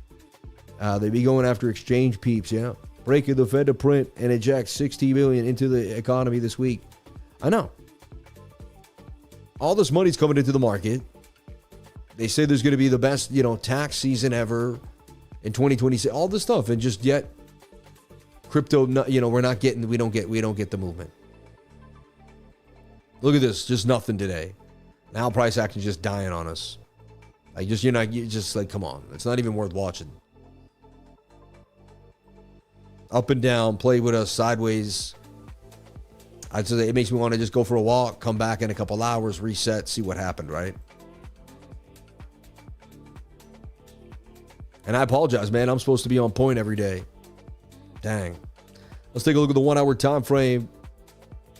They be going after exchange peeps, yeah. Breaking the Fed to print and eject $60 billion into the economy this week. I know. All this money's coming into the market. They say there's going to be the best, tax season ever in 2026. All this stuff, and just yet, crypto, we don't get the movement. Look at this, just nothing today. Now price action just dying on us. Come on, it's not even worth watching. Up and down, play with us sideways. I'd say it makes me want to just go for a walk, come back in a couple hours, reset, see what happened, right? And I apologize, man. I'm supposed to be on point every day. Dang. Let's take a look at the 1 hour time frame.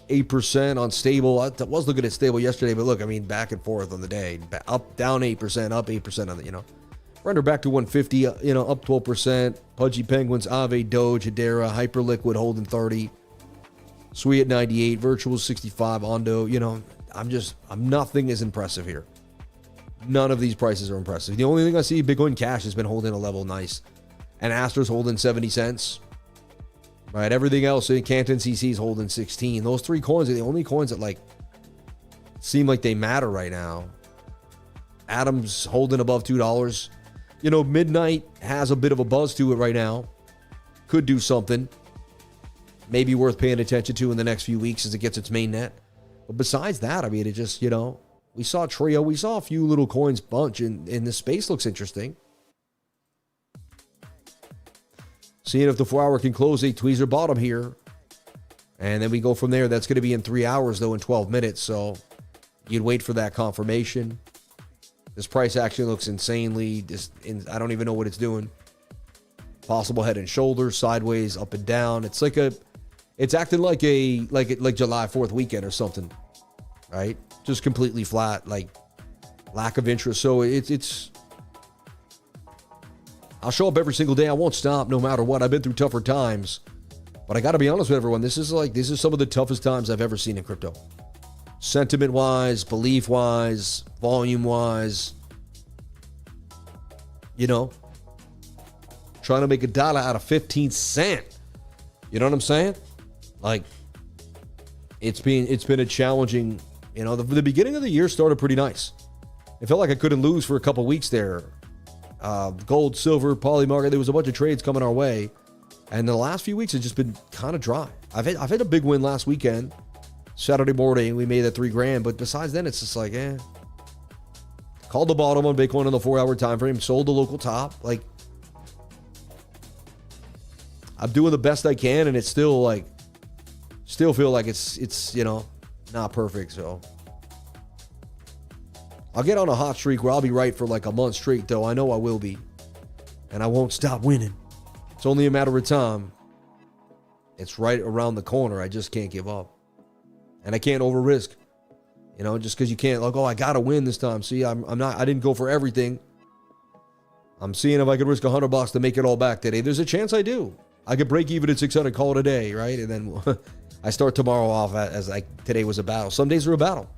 8% on stable. I was looking at stable yesterday, but look, back and forth on the day. Up, down 8%, up 8% on the, Render back to 150, up 12%. Pudgy Penguins, Aave, Doge, Hedera, Hyperliquid holding 30. Sui at 98, Virtual 65, Ondo. Nothing is impressive here. None of these prices are impressive. The only thing I see, Bitcoin Cash has been holding a level nice. And Astra's holding 70 cents. Right, everything else, Canton CC is holding 16. Those 3 coins are the only coins that seem like they matter right now. Atom's holding above $2. Midnight has a bit of a buzz to it right now. Could do something. Maybe worth paying attention to in the next few weeks as it gets its main net. But besides that, it just, we saw Trio, we saw a few little coins bunch, and the space looks interesting. Seeing if the 4 hour can close a tweezer bottom here. And then we go from there. That's going to be in 3 hours, though, in 12 minutes. So you'd wait for that confirmation. This price actually looks insanely, I don't even know what it's doing. Possible head and shoulders, sideways, up and down. It's acting like July 4th weekend or something, right? Just completely flat, lack of interest. So it's I'll show up every single day. I won't stop no matter what. I've been through tougher times, but I got to be honest with everyone. This is some of the toughest times I've ever seen in crypto. Sentiment wise, belief wise, volume wise, trying to make $1 out of 15 cents. You know what I'm saying? It's been a challenging, the beginning of the year started pretty nice. It felt like I couldn't lose for a couple weeks there. Gold, silver, poly market, there was a bunch of trades coming our way. And the last few weeks have just been kind of dry. I've had a big win last weekend. Saturday morning, we made that $3,000. But besides then, it's just called the bottom on Bitcoin on the 4 hour time frame, sold the local top. I'm doing the best I can, and it's still feel like it's not perfect. So I'll get on a hot streak where I'll be right for a month straight, though. I know I will be, and I won't stop winning. It's only a matter of time. It's right around the corner. I just can't give up, and I can't over risk. Just because you can't I gotta win this time. See, I didn't go for everything. I'm seeing if I could risk $100 to make it all back today. There's a chance I do. I could break even at 600, call it a day, right? And then I start tomorrow off as today was a battle. Some days are a battle.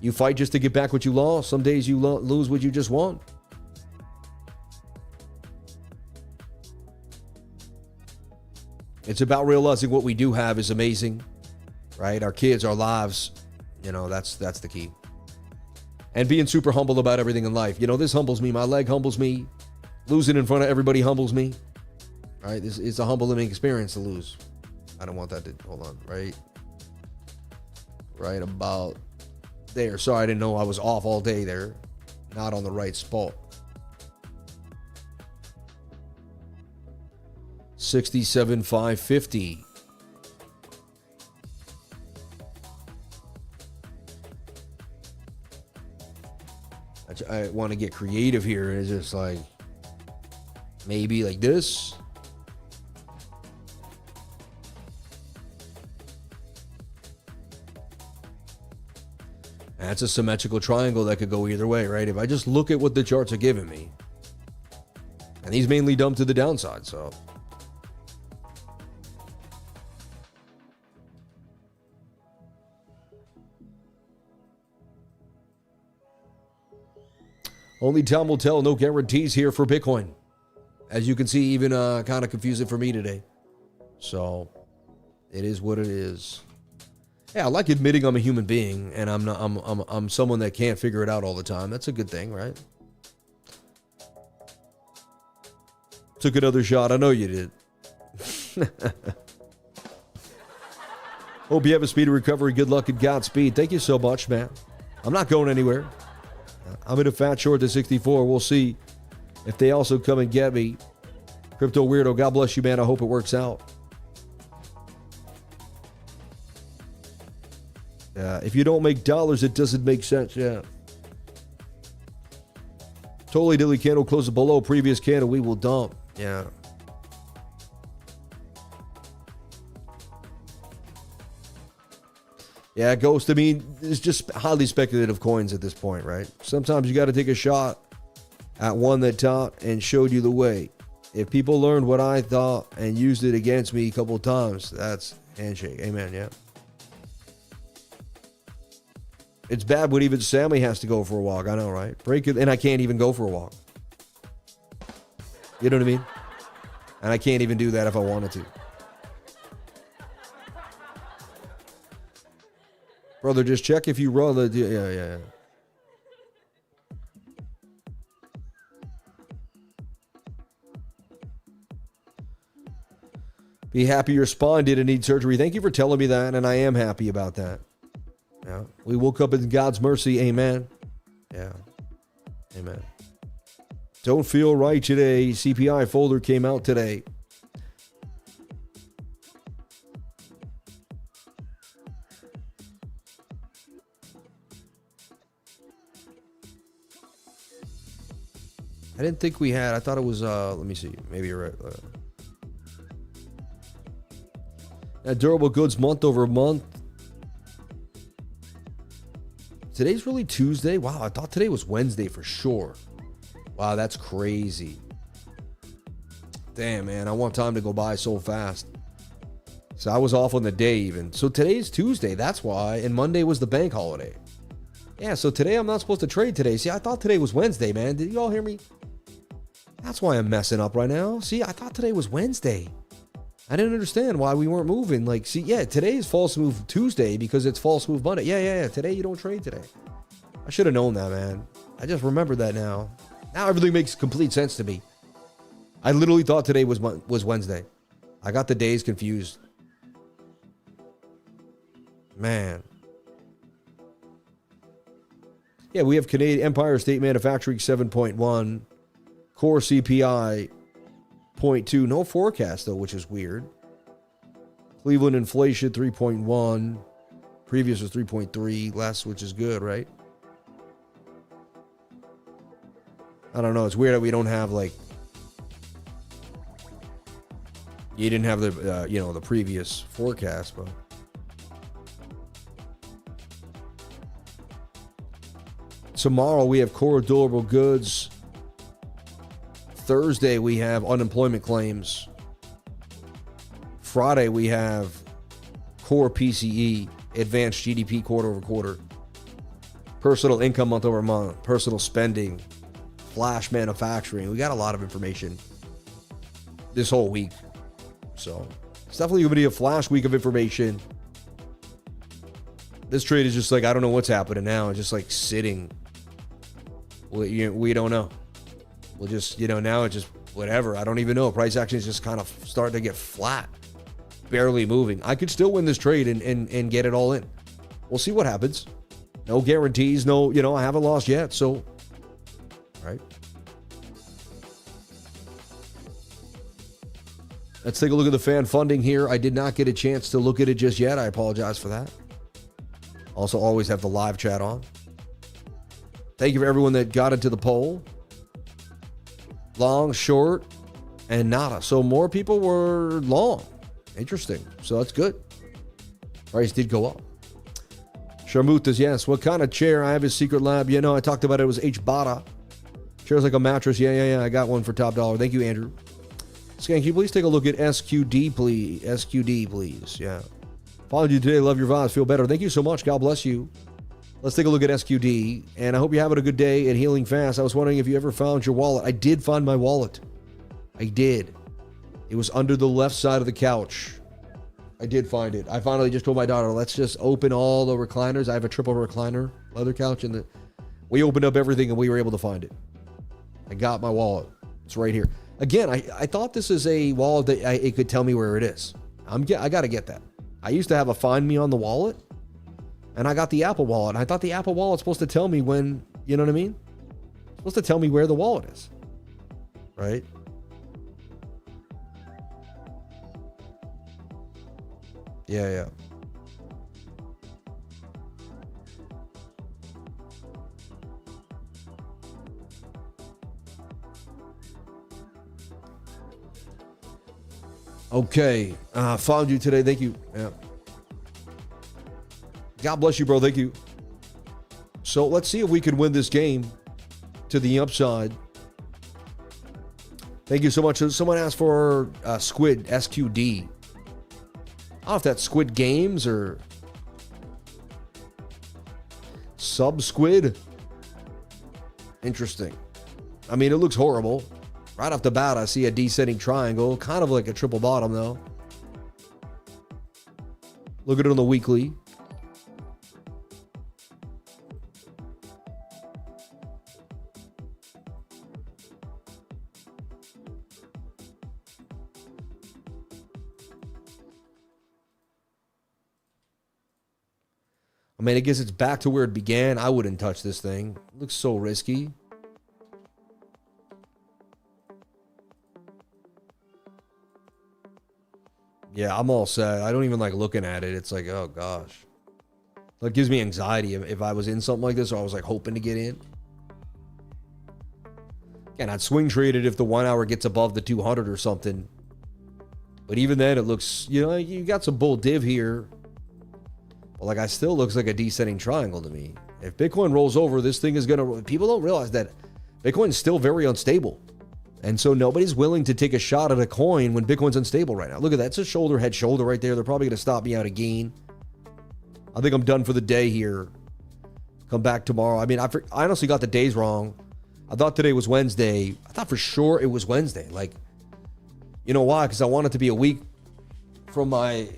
You fight just to get back what you lost. Some days you lose what you just won. It's about realizing what we do have is amazing, right? Our kids, our lives, that's the key. And being super humble about everything in life. This humbles me. My leg humbles me. Losing in front of everybody humbles me. All right, this is a humbling experience to lose. I don't want that to, hold on, right about there. Sorry, I didn't know I was off all day there. not on the right spot. 67,550. I want to get creative here. It's just like maybe like this. That's a symmetrical triangle that could go either way, right? If I just look at what the charts are giving me, and these mainly dump to the downside, so. Only time will tell. No guarantees here for Bitcoin. As you can see, even kind of confusing for me today. So it is what it is. Yeah, I like admitting I'm a human being and I'm someone that can't figure it out all the time. That's a good thing, right? Took another shot. I know you did. Hope you have a speedy recovery. Good luck and Godspeed. Thank you so much, man. I'm not going anywhere. I'm in a fat short to 64. We'll see if they also come and get me. Crypto Weirdo, God bless you, man. I hope it works out. If you don't make dollars, it doesn't make sense. Yeah. Totally dilly candle closes below previous candle. We will dump. Yeah. Yeah, Ghost, I mean, it's just highly speculative coins at this point, right? Sometimes you got to take a shot at one that taught and showed you the way. If people learned what I thought and used it against me a couple of times, that's handshake. Amen, yeah. It's bad when even Sammy has to go for a walk. I know, right? Break it, and I can't even go for a walk. You know what I mean? And I can't even do that if I wanted to. Brother, just check if you run the... Yeah. Be happy your spine didn't need surgery. Thank you for telling me that, and I am happy about that. Yeah. We woke up in God's mercy. Amen. Yeah. Amen. Don't feel right today. CPI folder came out today. I didn't think we had. I thought it was, let me see. Maybe you're right. Durable goods month over month. Today's really Tuesday? Wow, I thought today was Wednesday for sure. Wow, that's crazy. Damn, man, I want time to go by so fast. So I was off on the day even. So today's Tuesday, that's why. And Monday was the bank holiday. Yeah, so today I'm not supposed to trade today. See, I thought today was Wednesday, man. Did you all hear me? That's why I'm messing up right now. See, I thought today was Wednesday. I didn't understand why we weren't moving. Like, see, yeah, today is false move Tuesday because it's false move Monday. Yeah. Today you don't trade today. I should have known that, man. I just remembered that now. Now everything makes complete sense to me. I literally thought today was Wednesday. I got the days confused. Man. Yeah, we have Canadian Empire State Manufacturing 7.1. Core CPI 0.2. No forecast, though, which is weird. Cleveland inflation 3.1. Previous was 3.3. Last, which is good, right? I don't know. It's weird that we don't have, like... You didn't have the, the previous forecast, but... Tomorrow we have core durable goods. Thursday we have unemployment claims. Friday we have core PCE, advanced GDP quarter over quarter. Personal income month over month. Personal spending. Flash manufacturing. We got a lot of information this whole week. So it's definitely going to be a flash week of information. This trade is just like, I don't know what's happening now. It's just like sitting. We don't know. We'll just, now it's just whatever. I don't even know. Price action is just kind of starting to get flat. Barely moving. I could still win this trade and get it all in. We'll see what happens. No guarantees. No, I haven't lost yet. So right? Let's take a look at the fan funding here. I did not get a chance to look at it just yet. I apologize for that. Also, always have the live chat on. Thank you for everyone that got into the poll. Long, short, and nada. So more people were long. Interesting. So that's good. Price did go up. Sharmutas, yes. What kind of chair? I have a secret lab. You know, I talked about it. It was H-Bata. Chair's like a mattress. Yeah. I got one for top dollar. Thank you, Andrew. Skank, can you please take a look at SQD, please? SQD, please. Yeah. Followed you today. Love your vibes. Feel better. Thank you so much. God bless you. Let's take a look at SQD. And I hope you're having a good day and healing fast. I was wondering if you ever found your wallet. I did find my wallet. I did. It was under the left side of the couch. I did find it. I finally just told my daughter, let's just open all the recliners. I have a triple recliner leather couch. And we opened up everything and we were able to find it. I got my wallet. It's right here. Again, I thought this is a wallet that it could tell me where it is. I got to get that. I used to have a Find Me on the wallet, and I got the Apple Wallet. And I thought the Apple Wallet's supposed to tell me when, you know what I mean? It's supposed to tell me where the wallet is, right? Yeah. Okay, found you today. Thank you. Yeah. God bless you, bro. Thank you. So let's see if we can win this game to the upside. Thank you so much. Someone asked for Squid, SQD. I don't know if that's Squid Games or Sub Squid. Interesting. I mean, it looks horrible. Right off the bat, I see a descending triangle, kind of like a triple bottom, though. Look at it on the weekly. I mean, I guess it's back to where it began. I wouldn't touch this thing. It looks so risky. Yeah, I'm all set. I don't even like looking at it. It's like, oh gosh. It gives me anxiety if I was in something like this or I was like hoping to get in. Again, I'd swing trade it if the 1 hour gets above the 200 or something. But even then, it looks, you know, you got some bull div here. But like, I still looks like a descending triangle to me. If Bitcoin rolls over, this thing is going to, people don't realize that Bitcoin's still very unstable. And so nobody's willing to take a shot at a coin when Bitcoin's unstable right now. Look at that. It's a shoulder, head, shoulder right there. They're probably going to stop me out again. I think I'm done for the day here. Come back tomorrow. I mean, I honestly got the days wrong. I thought today was Wednesday. I thought for sure it was Wednesday. Like, you know why? Because I want it to be a week from my,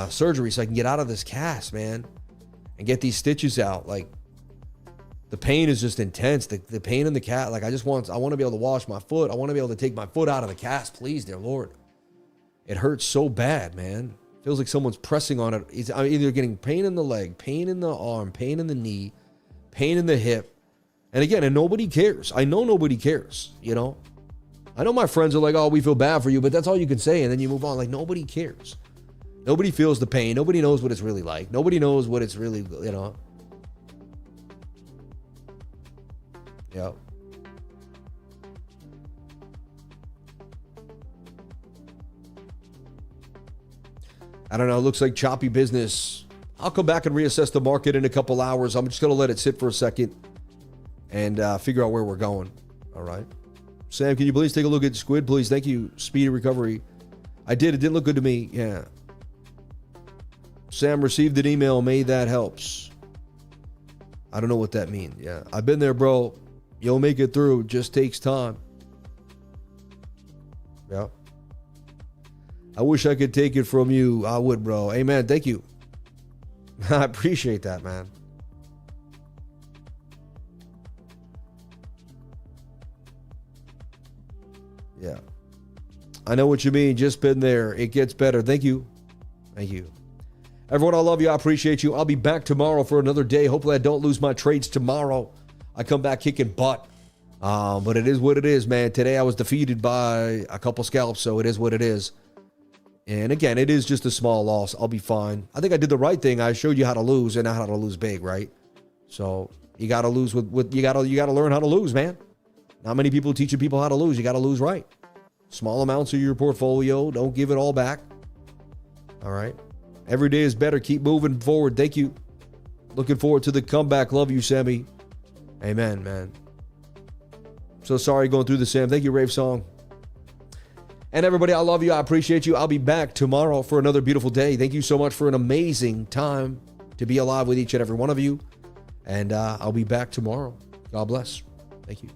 surgery so I can get out of this cast, man, and get these stitches out. Like, the pain is just intense. The pain in the cast. Like, I want to be able to wash my foot. I want to be able to take my foot out of the cast, please, dear Lord. It hurts so bad, man. Feels like someone's pressing on it. I'm either getting pain in the leg, pain in the arm, pain in the knee, pain in the hip. And again, and nobody cares. I know nobody cares, you know. I know my friends are like, oh, we feel bad for you, but that's all you can say. And then you move on. Like, nobody cares. Nobody feels the pain. Nobody knows what it's really like. Nobody knows what it's really, you know. Yeah. I don't know. It looks like choppy business. I'll come back and reassess the market in a couple hours. I'm just going to let it sit for a second and figure out where we're going. All right. Sam, can you please take a look at Squid, please? Thank you. Speedy recovery. I did. It didn't look good to me. Yeah. Sam received an email. May that helps. I don't know what that means. Yeah. I've been there, bro. You'll make it through. It just takes time. Yeah. I wish I could take it from you. I would, bro. Amen. Thank you. I appreciate that, man. Yeah. I know what you mean. Just been there. It gets better. Thank you. Thank you. Everyone, I love you. I appreciate you. I'll be back tomorrow for another day. Hopefully I don't lose my trades tomorrow. I come back kicking butt. But it is what it is, man. Today I was defeated by a couple scalps, so it is what it is. And again, it is just a small loss. I'll be fine. I think I did the right thing. I showed you how to lose and not how to lose big, right? So you got to lose with you got to learn how to lose, man. Not many people teaching people how to lose. You got to lose right. Small amounts of your portfolio. Don't give it all back. All right. Every day is better. Keep moving forward. Thank you. Looking forward to the comeback. Love you, Sammy. Amen, man. So sorry going through the Sam. Thank you, Rave Song. And everybody, I love you. I appreciate you. I'll be back tomorrow for another beautiful day. Thank you so much for an amazing time to be alive with each and every one of you. And I'll be back tomorrow. God bless. Thank you.